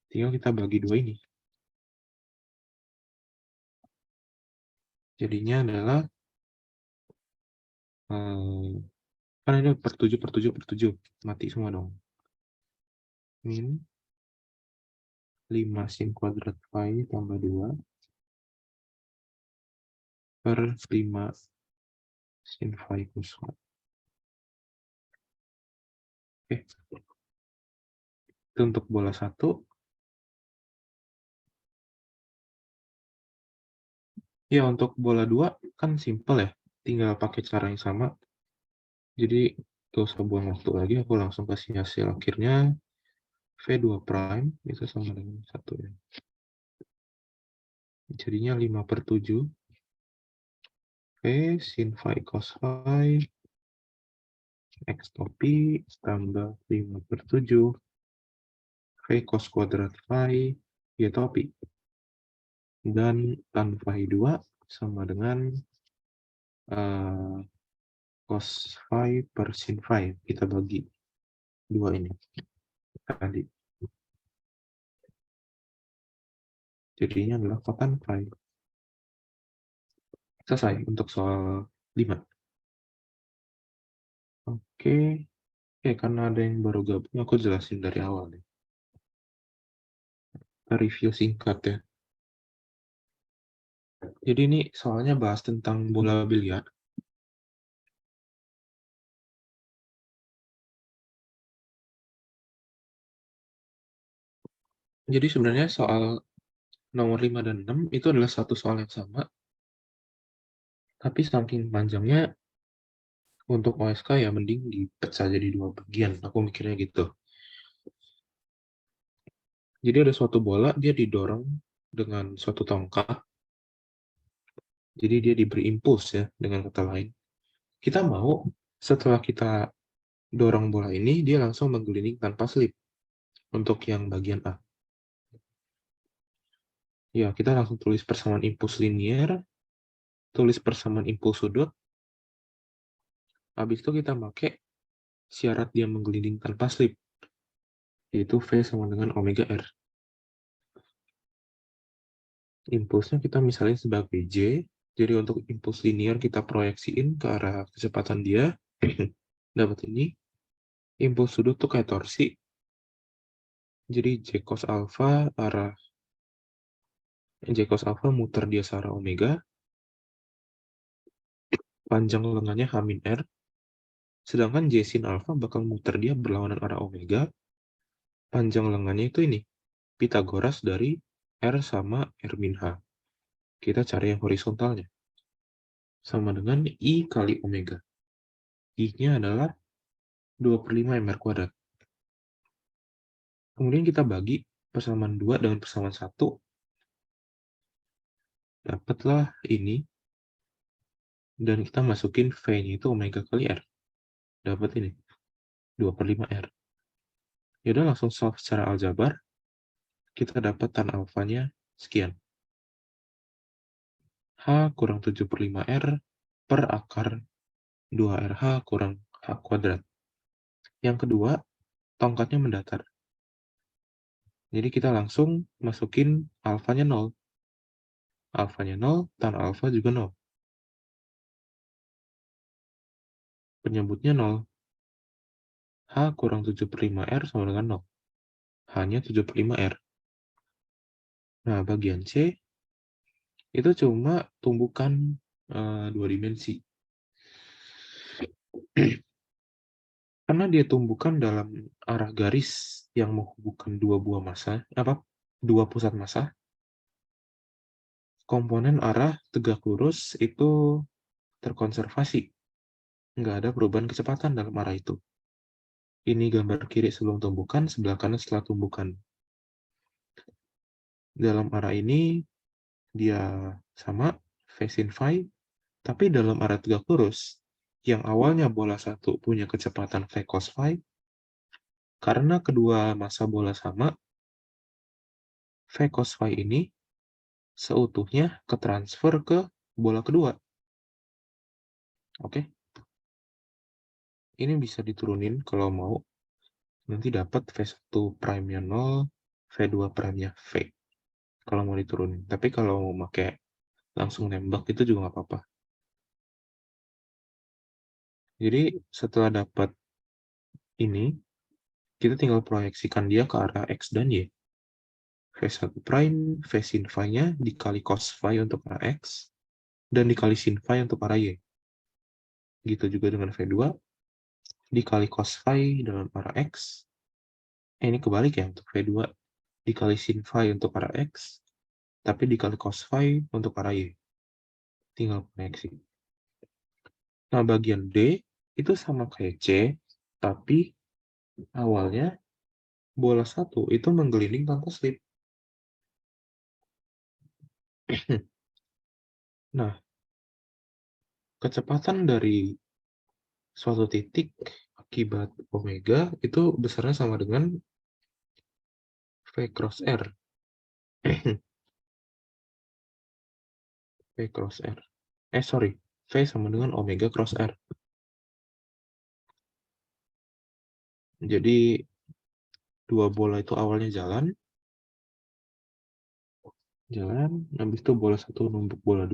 Tinggal kita bagi dua ini. Jadinya adalah kan ini per 7 per 7 per 7. Mati semua dong. Min 5 sin kuadrat phi tambah 2 per 5 sin phi cos phi. Oke. Itu untuk bola 1. Ya, untuk bola 2 kan simple ya. Tinggal pakai cara yang sama. Jadi, gak usah buang waktu lagi. Aku langsung kasih hasil akhirnya. V2 prime itu sama dengan 1 ya. Jadinya 5 per 7. V sin phi cos phi. X topi tambah 5 per 7. V cos kuadrat phi. Y topi. Dan tan phi 2 sama dengan cos phi per sin phi. Kita bagi dua ini tadi. Jadinya adalah kotan phi. Selesai untuk soal 5. Oke. Karena ada yang baru gabung, aku jelasin dari awal nih. Kita review singkat ya. Jadi ini soalnya bahas tentang bola biliar. Jadi sebenarnya soal nomor 5 dan 6 itu adalah satu soal yang sama. Tapi saking panjangnya, untuk OSK ya mending dipecah jadi dua bagian. Aku mikirnya gitu. Jadi ada suatu bola, dia didorong dengan suatu tongkat. Jadi dia diberi impuls ya, dengan kata lain. Kita mau setelah kita dorong bola ini, dia langsung menggelinding tanpa slip. Untuk yang bagian A. Ya, kita langsung tulis persamaan impuls linier, tulis persamaan impuls sudut, habis itu kita pakai syarat dia menggelinding tanpa slip, yaitu V sama dengan omega R. Impulsnya kita misalnya sebagai J, jadi untuk impuls linier kita proyeksiin ke arah kecepatan dia, dapat ini. Impuls sudut tuh kayak torsi, jadi J cos alpha muter dia searah omega, panjang lengannya H-R, sedangkan J sin alpha bakal muter dia berlawanan arah omega, panjang lengannya itu ini, Pitagoras dari R sama R min H. Kita cari yang horizontalnya. Sama dengan I kali omega. I-nya adalah 2/5 MR kuadrat. Kemudian kita bagi persamaan 2 dengan persamaan 1. Dapatlah ini. Dan kita masukin V-nya itu omega kali R. Dapat ini. 2/5 R. Yaudah langsung solve secara aljabar. Kita dapat tan alfanya sekian. H kurang 7/5 R per akar 2RH kurang H kuadrat. Yang kedua, tongkatnya mendatar. Jadi kita langsung masukin alfanya 0. Alfanya 0, tan alfa juga 0. Penyebutnya 0. H kurang 7/5 R sama dengan 0. H-nya 7/5 R. Nah, bagian C itu cuma tumbukan 2 dimensi. Karena dia tumbukan dalam arah garis yang menghubungkan dua pusat massa, komponen arah tegak lurus itu terkonservasi. Nggak ada perubahan kecepatan dalam arah itu. Ini gambar kiri sebelum tumbukan, sebelah kanan setelah tumbukan. Dalam arah ini, dia sama, V sin phi, tapi dalam area tegak lurus, yang awalnya bola satu punya kecepatan V cos phi, karena kedua massa bola sama, V cos phi ini seutuhnya ketransfer ke bola kedua. Oke? Ini bisa diturunin kalau mau. Nanti dapat V1 prime-nya 0, V2 prime-nya V. Kalau mau diturunin. Tapi kalau mau pakai langsung nembak itu juga nggak apa-apa. Jadi setelah dapat ini, kita tinggal proyeksikan dia ke arah X dan Y. V1 prime, V sin phi-nya dikali cos phi untuk arah X, dan dikali sin phi untuk arah Y. Gitu juga dengan V2, dikali cos phi dalam arah X. Ini kebalik ya, untuk V2 dikali sin phi untuk arah X, tapi dikali cos phi untuk arah Y. Tinggal proyeksi. Nah, bagian D itu sama kayak C, tapi awalnya bola satu itu menggelinding tanpa slip. Nah, kecepatan dari suatu titik akibat omega itu besarnya sama dengan V cross R. V cross R. Sorry. V sama dengan omega cross R. Jadi, dua bola itu awalnya jalan, habis itu bola satu numpuk bola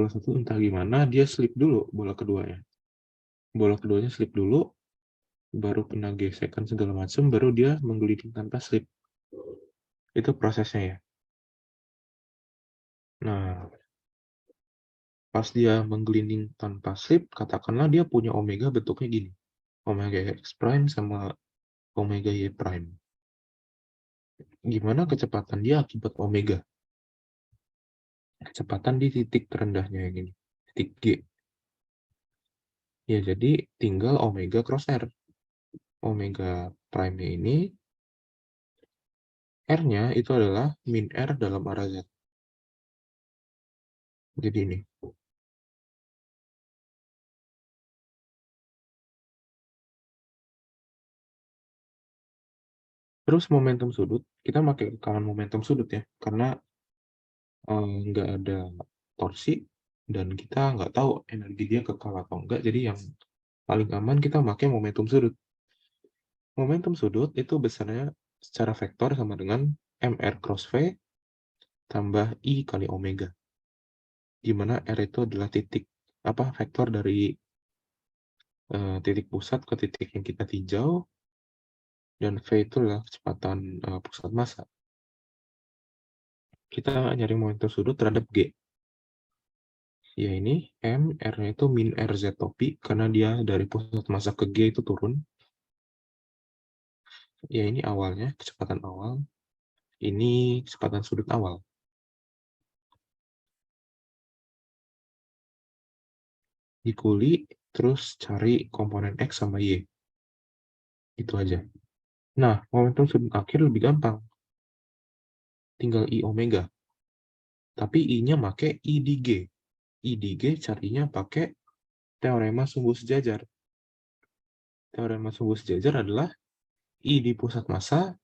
satu entah gimana, dia slip dulu bola keduanya. Bola keduanya slip dulu, baru kena gesekan segala macam, baru dia menggelinding tanpa slip. Itu prosesnya ya. Nah, pas dia menggelinding tanpa slip, katakanlah dia punya omega bentuknya gini. Omega X prime sama omega Y prime. Gimana kecepatan dia akibat omega? Kecepatan di titik terendahnya yang ini, titik G. Ya, jadi tinggal omega cross R. Omega prime ini, R-nya itu adalah min R dalam arah Z. Jadi ini. Terus momentum sudut, kita pakai kawan momentum sudut ya, karena nggak ada torsi, dan kita nggak tahu energi dia kekal atau enggak, jadi yang paling aman kita pakai momentum sudut. Momentum sudut itu besarnya secara vektor sama dengan mr cross V tambah I kali omega, di mana R itu adalah titik vektor dari titik pusat ke titik yang kita tinjau, dan V itu adalah kecepatan pusat massa. Kita nyari momentum sudut terhadap G. Ya ini M, R-nya itu min RZ topi, karena dia dari pusat massa ke G itu turun. Ya ini awalnya, kecepatan awal. Ini kecepatan sudut awal. Dikuli, terus cari komponen X sama Y. Itu aja. Nah, momentum sudut akhir lebih gampang. Tinggal I omega. Tapi I-nya pakai I di G. I di G carinya pakai teorema sumbu sejajar. Teorema sumbu sejajar adalah I di pusat massa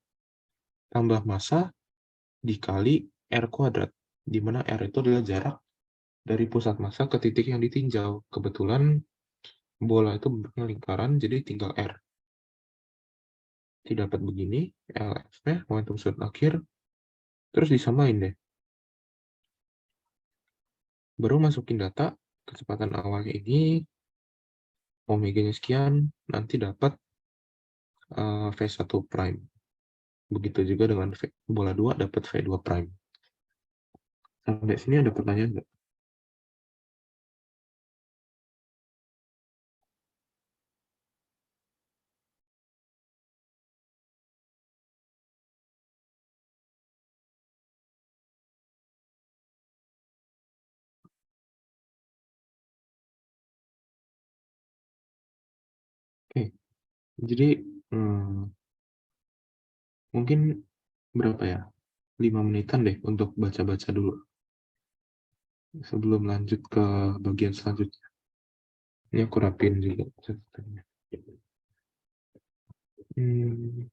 tambah massa dikali R kuadrat, di mana R itu adalah jarak dari pusat massa ke titik yang ditinjau. Kebetulan bola itu bentuknya lingkaran, jadi tinggal R. Didapat begini, LF-nya, momentum sudut akhir, terus disamain deh. Baru masukin data, kecepatan awalnya ini, omega-nya sekian, nanti dapat V1 prime. Begitu juga dengan bola 2 dapat V2 prime. Sampai sini ada pertanyaan nggak? Oke, jadi mungkin berapa ya? 5 menitan deh untuk baca-baca dulu. sebelum lanjut ke bagian selanjutnya. Ini aku rapiin juga catatannya. Hmm.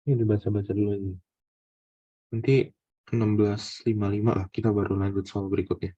Ini dibaca-baca dulu aja. Nanti 16.55 lah kita baru lanjut soal berikutnya.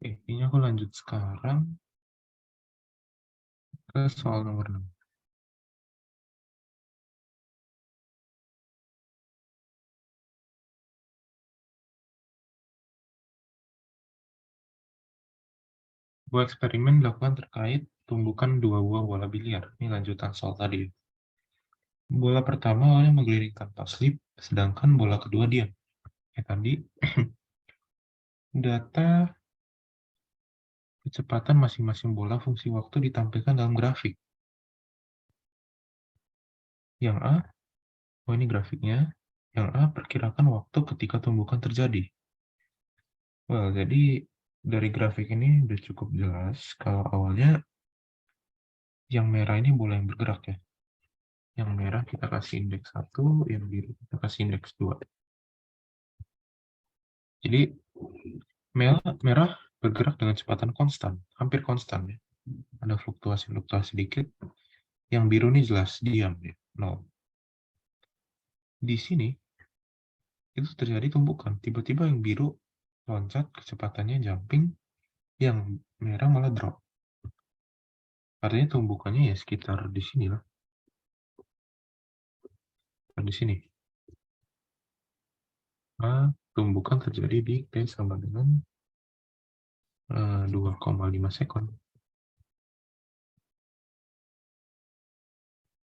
Oke, ini aku lanjut sekarang ke soal nomor 6. Sebuah eksperimen dilakukan terkait tumbukan dua buah bola biliar. Ini lanjutan soal tadi. Bola pertama awalnya mengelilingi tanpa slip, sedangkan bola kedua diam. Tadi data kecepatan masing-masing bola fungsi waktu ditampilkan dalam grafik. Yang A, oh ini grafiknya. Yang A perkirakan waktu ketika tumbukan terjadi. Well, jadi dari grafik ini udah cukup jelas kalau awalnya yang merah ini bola yang bergerak ya. Yang merah kita kasih indeks 1, yang biru kita kasih indeks 2. Jadi merah bergerak dengan kecepatan konstan, hampir konstan ya. Ada fluktuasi-fluktuasi sedikit. Yang biru ini jelas diam ya, 0. Di sini itu terjadi tumbukan. Tiba-tiba yang biru loncat, kecepatannya jumping, yang merah malah drop. Artinya tumbukannya ya sekitar di sini lah. Di sini. Nah, tumbukan terjadi di T sama dengan 2,5 sekon.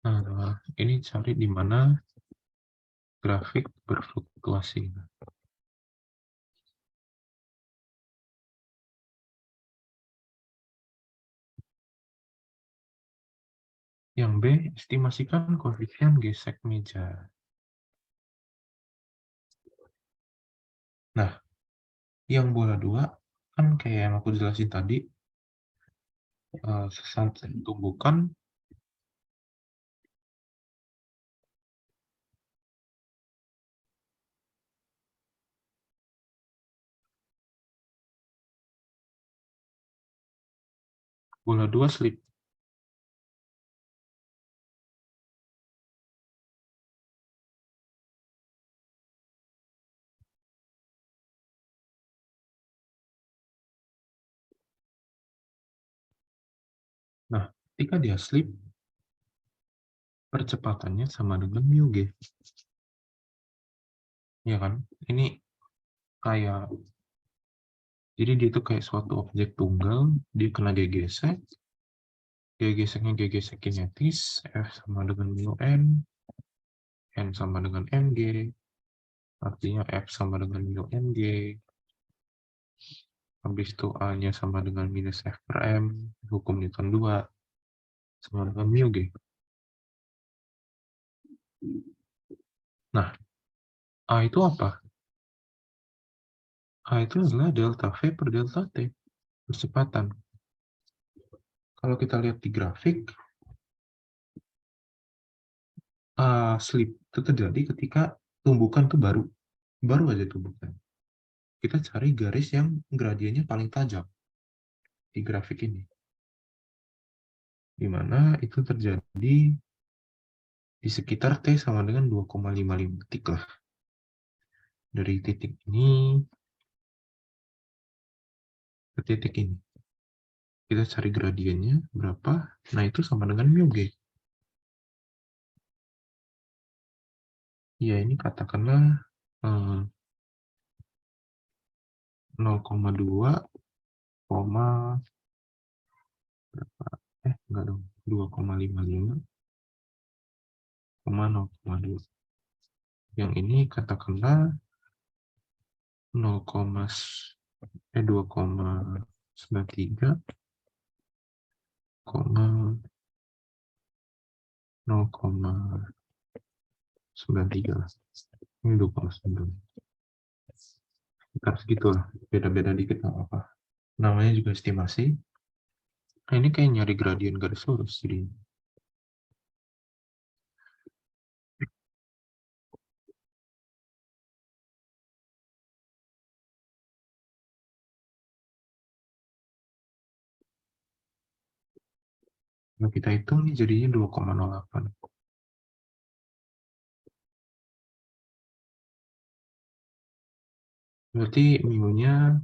Nah, ini cari di mana grafik berfluktuasi. Yang B, estimasikan koefisien gesek meja. Nah, yang bola 2, kan kayak yang aku jelasin tadi, saat tumbukan, bola 2 slip. Nah, ketika dia slip, percepatannya sama dengan mu g. Ya kan? Ini kayak, jadi dia itu kayak suatu objek tunggal, dia kena dia gesek, dia gesek kinetis, F sama dengan mu N sama dengan mg, artinya F sama dengan mu mg, habis itu A-nya sama dengan minus F per M, hukum Newton 2, sama dengan mu g. Nah, A itu apa? A itu adalah delta V per delta T, percepatan. Kalau kita lihat di grafik, slip itu terjadi ketika tumbukan itu baru aja tumbukan. Kita cari garis yang gradiennya paling tajam di grafik ini, di mana itu terjadi di sekitar T sama dengan 2,55 detik lah. Dari titik ini ke titik ini. Kita cari gradiennya berapa, nah itu sama dengan mu g. Ya ini katakanlah 0,2, enggak dong, 2,55, 0,2. Yang ini katakanlah 2,93, 0,93 lah. Ini 2,9. Sekitar segitulah, beda-beda dikit nggak apa. Namanya juga estimasi. Nah, ini kayak nyari gradien garis lurus jadi. Kalau kita hitung nih jadinya 2,08. Berarti mu-nya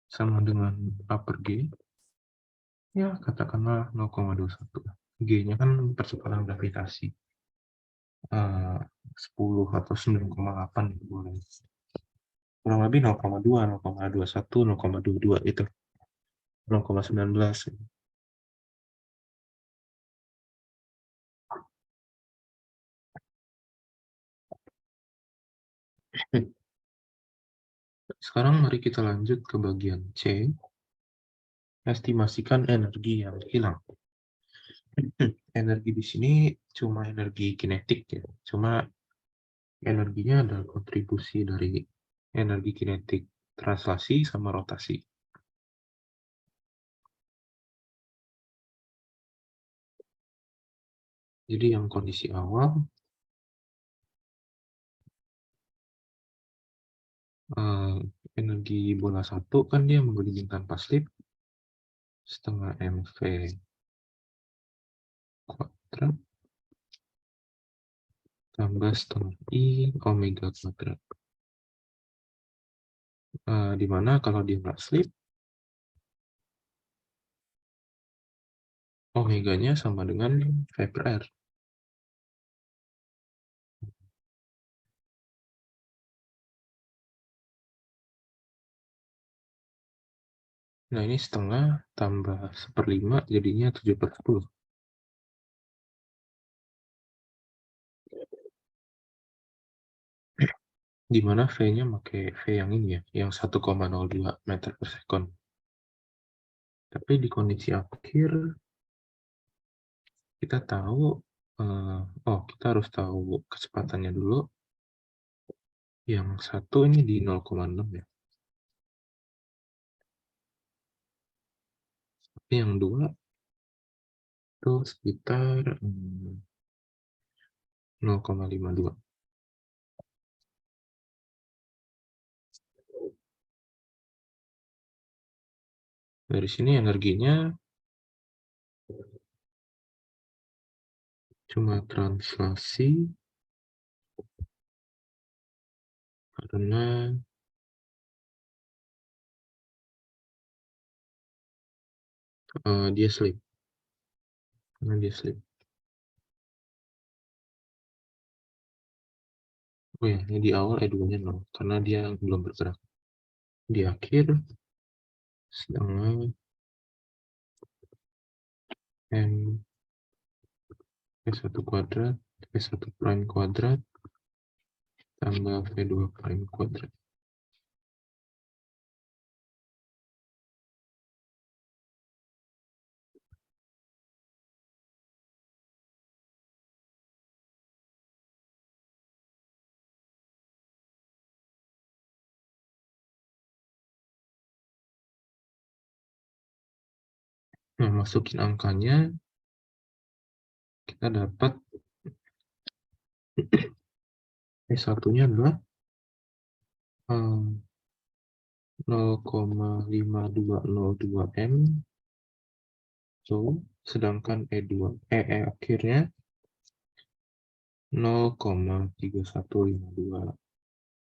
sama dengan upper G, ya katakanlah 0,21. G-nya kan percepatan gravitasi. 10 atau 9,8 gitu boleh. Kurang lebih 0,2, 0,21, 0,22 itu. 0,19. Sekarang mari kita lanjut ke bagian C. Estimasikan energi yang hilang. Energi di sini cuma energi kinetik ya. Cuma energinya adalah kontribusi dari energi kinetik translasi sama rotasi. Jadi yang kondisi awal, energi bola satu kan dia menggelinding tanpa slip setengah mv kuadrat tambah setengah i omega kuadrat. Dimana kalau dia nggak slip, omeganya sama dengan v per r. Nah, ini setengah tambah 1/5 jadinya 7/10. Di mana V-nya pakai V yang ini ya, yang 1,02 meter per sekon. Tapi di kondisi akhir, kita tahu, kita harus tahu kecepatannya dulu. Yang satu ini di 0,6 ya. Tapi yang dua itu sekitar 0,52. Dari sini energinya cuma translasi karena dia slip. Karena dia slip. Oh ya, ini di awal E2-nya 0, karena dia belum bergerak. Di akhir, setengah M V1 kuadrat, V1 prime kuadrat, tambah V2 prime kuadrat. Nah, masukin angkanya, kita dapat V1-nya adalah 0,5202 M, so, sedangkan E akhirnya 0,3152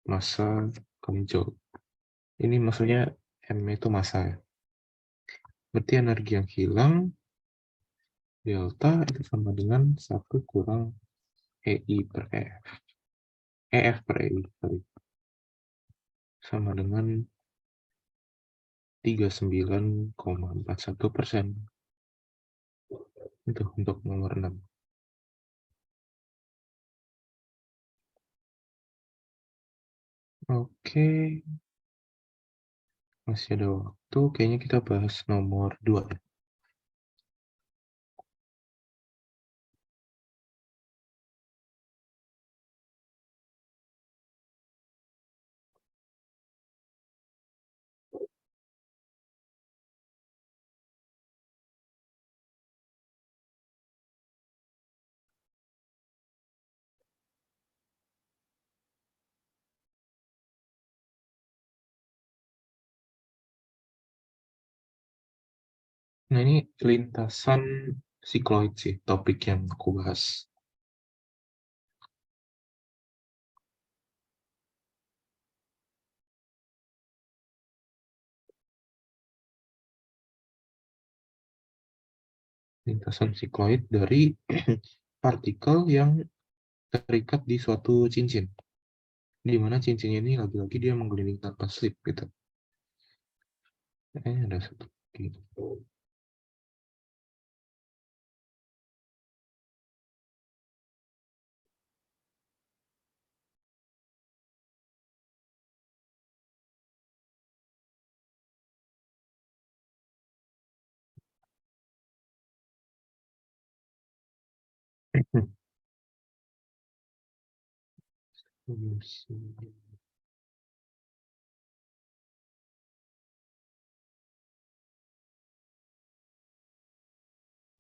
massa kali joule. Ini maksudnya M itu massa ya. Berarti energi yang hilang delta itu sama dengan 1 kurang EI per EF. EF per EI, sorry. Sama dengan 39,41%. Itu untuk nomor 6. Oke, masih ada waktu. Kayaknya kita bahas nomor 2 ya. Nah, ini lintasan sikloid sih, topik yang aku bahas. lintasan sikloid dari partikel yang terikat di suatu cincin, di mana cincinnya ini lagi-lagi dia menggelinding tanpa slip gitu. Ada satu gitu.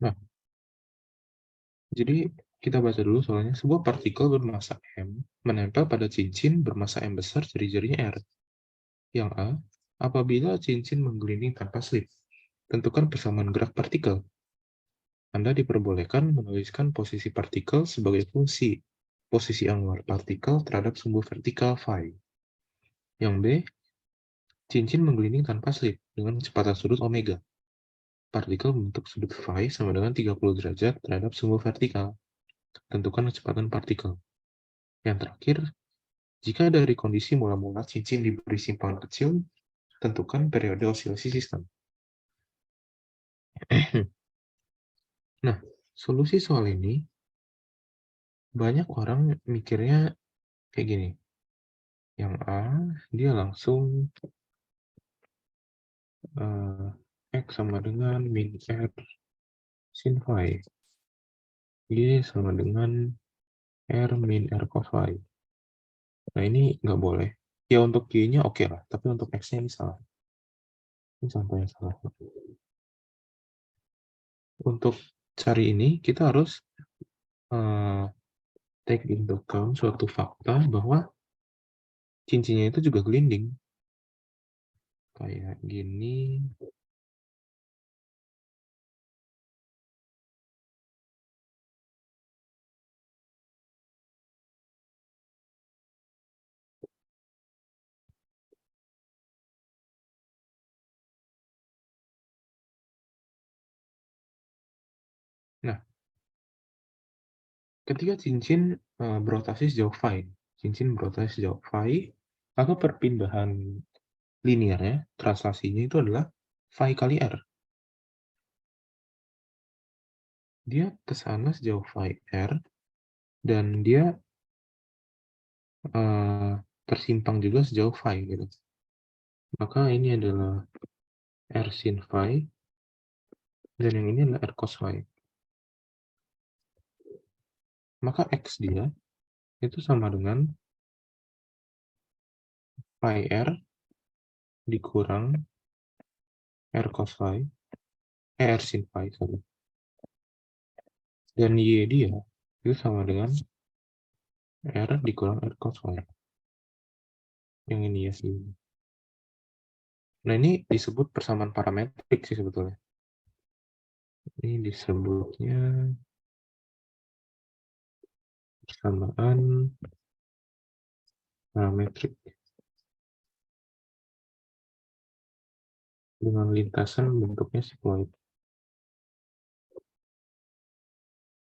Nah, jadi kita baca dulu soalnya sebuah partikel bermassa M menempel pada cincin bermassa M besar jari-jarinya R. Yang A, apabila cincin menggelinding tanpa slip, tentukan persamaan gerak partikel. Anda diperbolehkan menuliskan posisi partikel sebagai fungsi posisi angular partikel terhadap sumbu vertikal phi. Yang B, cincin menggelinding tanpa slip dengan kecepatan sudut omega. Partikel membentuk sudut phi sama dengan 30 derajat terhadap sumbu vertikal. Tentukan kecepatan partikel. Yang terakhir, jika dari kondisi mula-mula cincin diberi simpangan kecil, tentukan periode osilasi sistem. Nah, solusi soal ini, banyak orang mikirnya kayak gini. Yang A, dia langsung X sama dengan min R sin phi. Y sama dengan R min R cos phi. Nah, ini nggak boleh. Ya, untuk Y-nya oke lah, tapi untuk X-nya ini salah. Ini contohnya salah. Untuk cari ini, kita harus take into account suatu fakta bahwa cincinnya itu juga gelinding. Kayak gini. Nah, ketika cincin berotasi sejauh phi, cincin berotasi sejauh phi, maka perpindahan linearnya, translasinya itu adalah phi kali R. Dia ke sana sejauh phi R, dan dia tersimpang juga sejauh phi gitu. Maka ini adalah R sin phi, dan yang ini adalah R cos phi. Maka X dia itu sama dengan phi R dikurang R cos phi, R sin phi, sorry. Dan Y dia itu sama dengan R dikurang R cos phi. Yang ini ya sih. Nah, ini disebut persamaan parametrik sih sebetulnya. Ini disebutnya persamaan parametrik dengan lintasan bentuknya sikloid.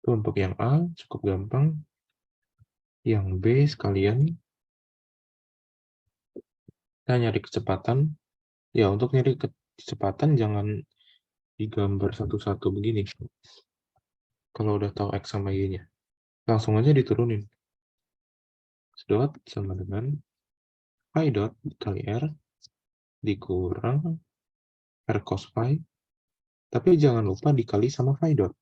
Itu untuk yang A cukup gampang. Yang B sekalian kita nyari kecepatan. Ya, untuk nyari kecepatan jangan digambar satu-satu begini. Kalau udah tahu X sama Y-nya, langsung aja diturunin. Dot sama dengan phi dot kali R dikurang R cos phi, tapi jangan lupa dikali sama phi dot.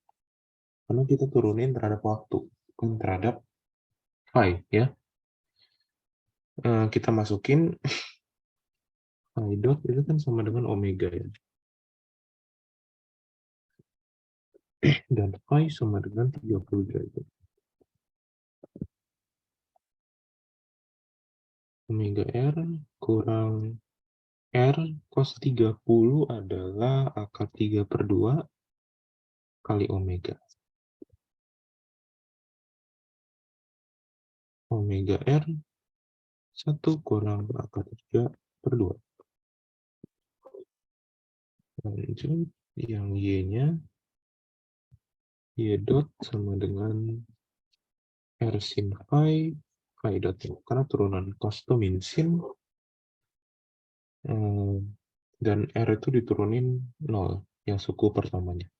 Karena kita turunin terhadap waktu, bukan terhadap phi ya. Kita masukin phi dot itu kan sama dengan omega ya. Dan phi sama dengan 30 derajat. Omega R kurang R cos 30 adalah akar 3/2 kali omega. Omega R 1 kurang akar 3/2. Lanjut, yang Y-nya dot sama dengan R sin phi, phi dot. Karena turunan cos itu min sin, dan R itu diturunin 0, yang suku pertamanya.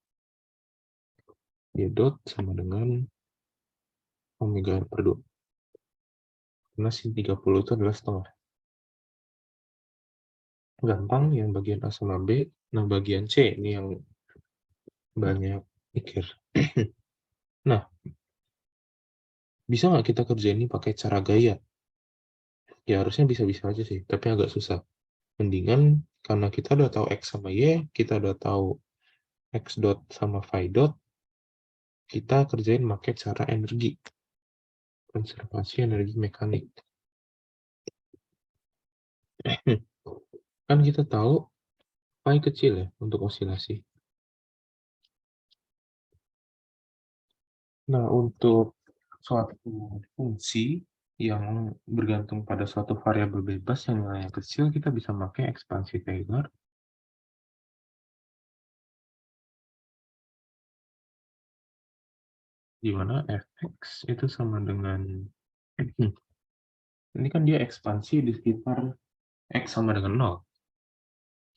Y dot sama dengan omega R per 2. Karena sin 30 itu adalah setengah. Gampang yang bagian A sama B. Nah, bagian C ini yang banyak pikir. Nah, bisa nggak kita kerjain ini pakai cara gaya? Ya, harusnya bisa-bisa aja sih, tapi agak susah. Mendingan, karena kita udah tahu X sama Y, kita udah tahu X dot sama phi dot, kita kerjain pakai cara energi. Konservasi energi mekanik. Kan kita tahu phi kecil ya untuk osilasi. Nah, untuk suatu fungsi yang bergantung pada suatu variabel bebas yang nilainya kecil, kita bisa pakai ekspansi Taylor. Di mana fx itu sama dengan ini kan dia ekspansi di sekitar x sama dengan 0.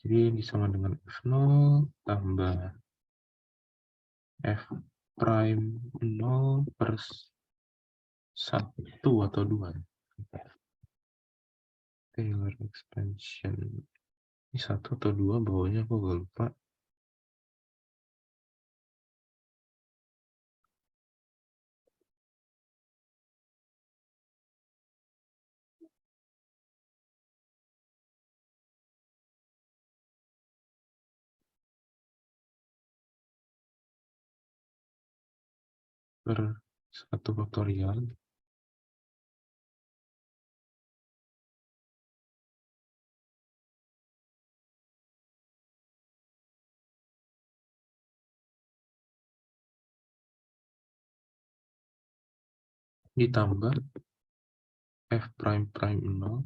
Jadi ini sama dengan f0 tambah f prime 0 per 1 atau 2. Taylor expansion. Ini 1 atau 2 bawahnya aku gak lupa. Per 1 faktorial. Ditambah f prime prime 0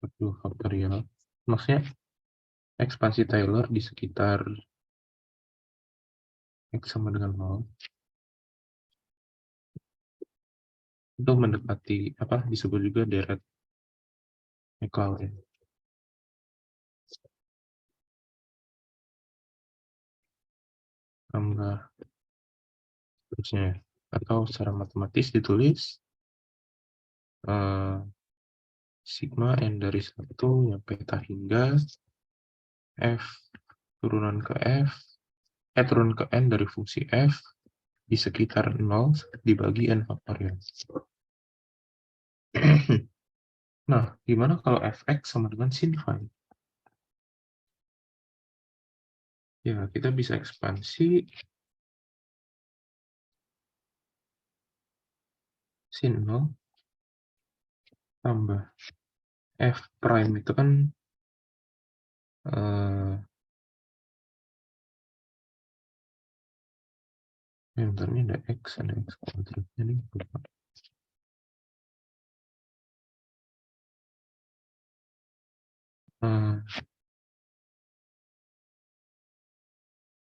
per 2 faktorial. Maksudnya ekspansi Taylor di sekitar x sama dengan 0 itu mendekati apa disebut juga deret Maclaurin. Tambah terusnya, atau secara matematis ditulis sigma n dari 1 sampai peta hingga f turunan ke f turun ke n dari fungsi f di sekitar 0 dibagi n faktorial. Nah, gimana kalau fx sama dengan sin phi? Ya, kita bisa ekspansi sin 0 tambah f prime itu kan bentar, ini ada x kuadratnya nih.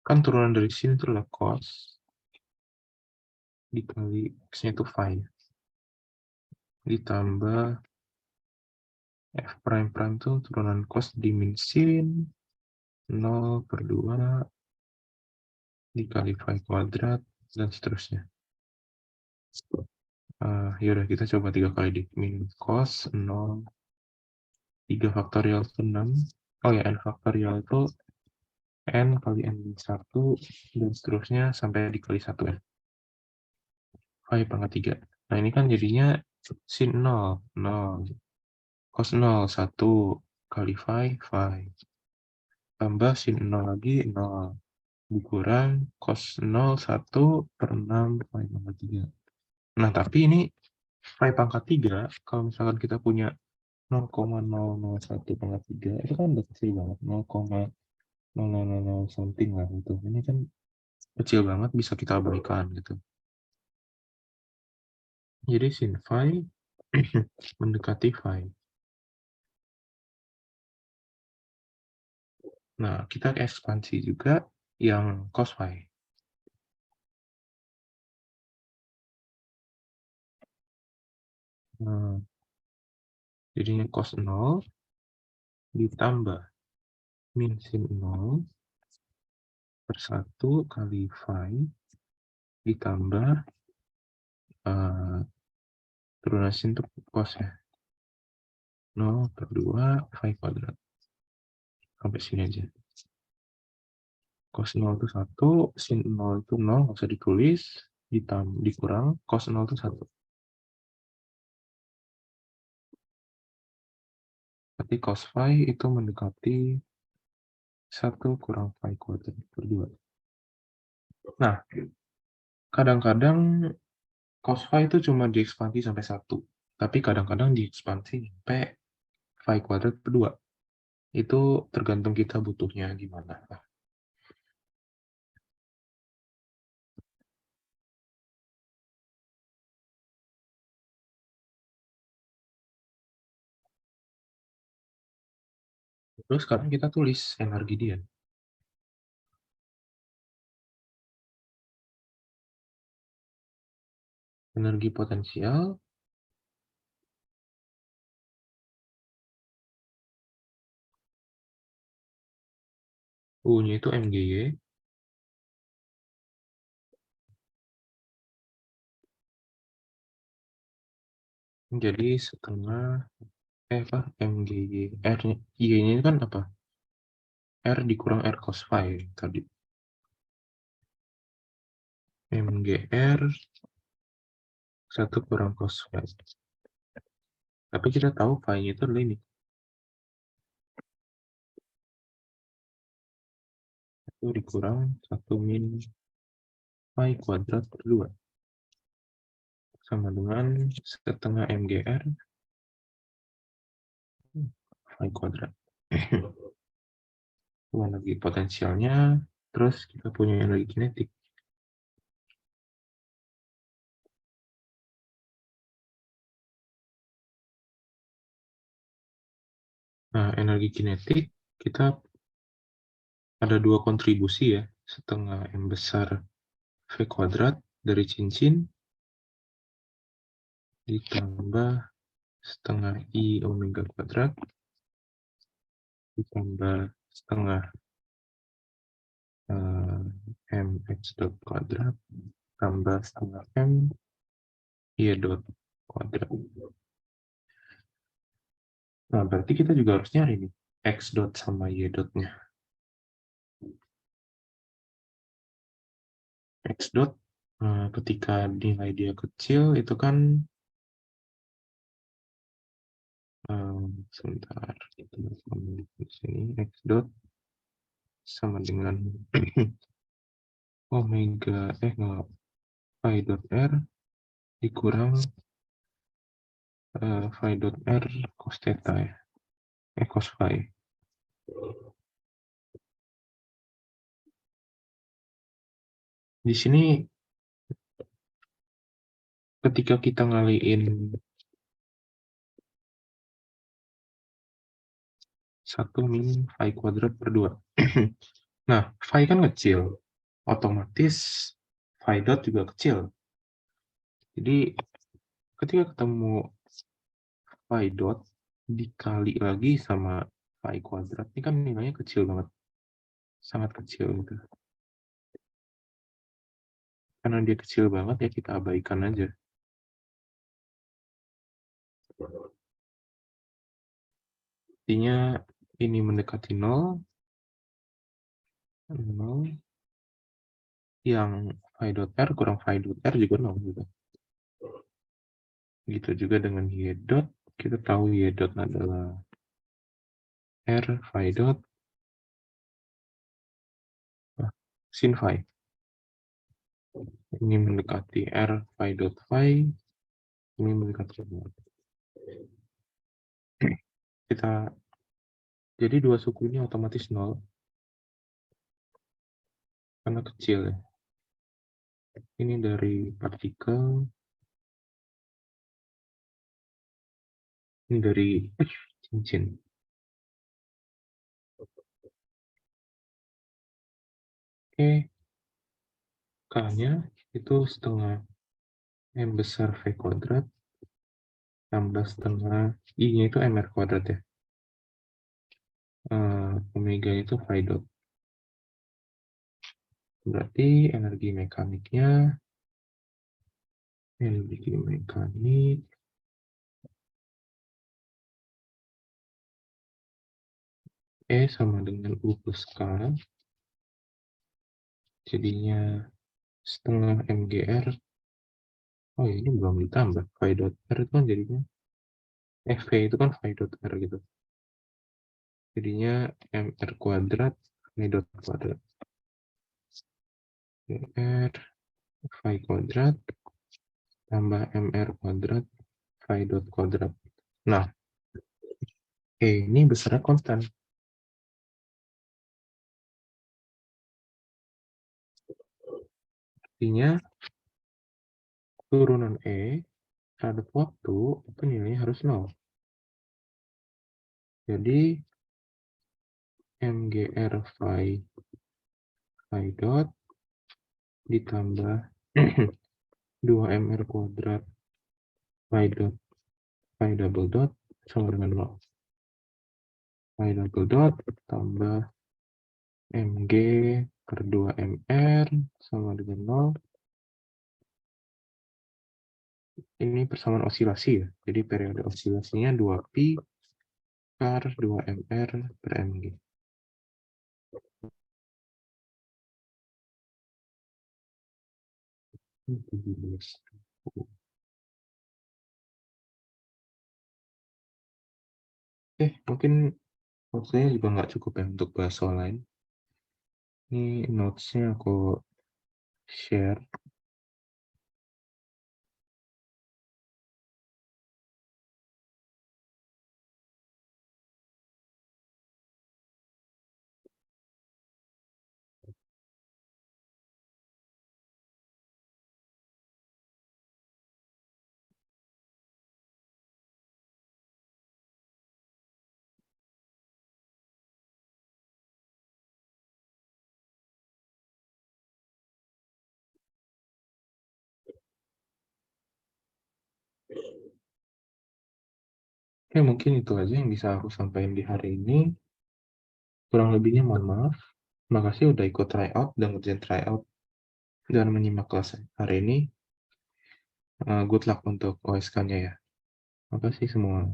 Kan turunan dari sini itu adalah cos dikali x-nya itu phi ditambah f prime prime itu turunan cos di min sin 0 per 2 dikali phi kuadrat dan seterusnya. Yaudah, kita coba 3 kali di min cos 0 3 faktorial itu 6. Oh ya, n faktorial itu n kali n min 1 dan seterusnya sampai dikali 1 ya. Phi pangkat 3. Nah, ini kan jadinya sin 0 cos 0 1 kali phi tambah sin 0 lagi 0 dikurang cos 0 1 per 6 phi pangkat 3. Nah, tapi ini phi pangkat 3 kalau misalkan kita punya 0,001 pangkat 3 itu kan udah kecil banget, 0,0000 something lah gitu. Ini kan kecil banget, bisa kita abaikan gitu. Jadi sin phi mendekati phi. Nah, kita ekspansi juga yang cos phi. Nah, jadinya cos 0 ditambah min sin 0 per 1 kali phi ditambah turunan sin untuk cos ya. 0 per 2 phi kuadrat. Sampai sini aja. Cos 0 itu 1, sin 0 itu 0, nggak usah ditulis, dikurang, cos 0 itu 1. Berarti cos phi itu mendekati 1 kurang phi kuadrat per 2. Nah, kadang-kadang cos phi itu cuma diekspansi sampai 1. Tapi kadang-kadang diekspansi sampai phi kuadrat per 2. Itu tergantung kita butuhnya gimana. Terus sekarang kita tulis energi dia. Energi potensial U-nya itu MGY. Jadi setengah MGY. R-nya, Y-nya itu kan apa? R dikurang R cos phi tadi. MGR 1 kurang cos phi. Tapi kita tahu phi-nya itu adalah ini. Itu dikurang 1 min phi kuadrat per 2. Sama dengan setengah MGR phi kuadrat. Itu energi potensialnya. Terus kita punya energi kinetik. Nah, energi kinetik kita ada 2 kontribusi ya. Setengah M besar V kuadrat dari cincin ditambah setengah I omega kuadrat ditambah setengah mx dot kuadrat tambah setengah m y dot kuadrat. Nah, berarti kita juga harus nyari nih x dot sama y dotnya. X dot ketika nilai dia kecil itu kan sebentar kita di sini x dot sama dengan omega phi dot r dikurang phi dot r cos theta ya, cos phi. Di sini ketika kita ngaliin 1 min phi kuadrat per 2. Nah, phi kan kecil. Otomatis phi dot juga kecil. Jadi ketika ketemu phi dot dikali lagi sama phi kuadrat, ini kan nilainya kecil banget. Sangat kecil gitu. Karena dia kecil banget ya kita abaikan aja. Artinya ini mendekati 0, yang phi dot r kurang phi dot r juga 0 gitu. Gitu juga dengan y dot, kita tahu y dot adalah r phi dot sin phi. Ini mendekati r phi dot phi, ini mendekati 0. Kita jadi dua suku ini otomatis 0 karena kecil ya. Ini dari partikel, ini dari cincin. Oke, K-nya itu setengah M besar V kuadrat tambah setengah I-nya itu MR kuadrat ya. Omega itu phi dot. Berarti energi mekanik E sama dengan U plus K, jadinya setengah MGR. Oh ini belum ditambah. Phi dot R itu kan jadinya, V itu kan phi dot R gitu. Jadinya MR kuadrat, phi dot kuadrat. MR phi kuadrat tambah MR kuadrat phi dot kuadrat. Nah, ini besarnya konstan. Artinya turunan terhadap waktu itu nilainya harus 0. Jadi MGR phi dot ditambah 2MR kuadrat phi double dot sama dengan 0. Phi double dot tambah MG per 2MR sama dengan 0. Ini persamaan osilasi ya. Jadi periode osilasinya 2pi per 2MR per MG. Mungkin saya juga nggak cukup ya untuk bahas soal lain. Ini notes-nya aku share. Mungkin itu aja yang bisa aku sampaikan di hari ini. Kurang lebihnya mohon maaf. Makasih udah ikut tryout dan ngerjain tryout dan menyimak kelas hari ini. Good luck untuk OSK-nya ya. Makasih semua.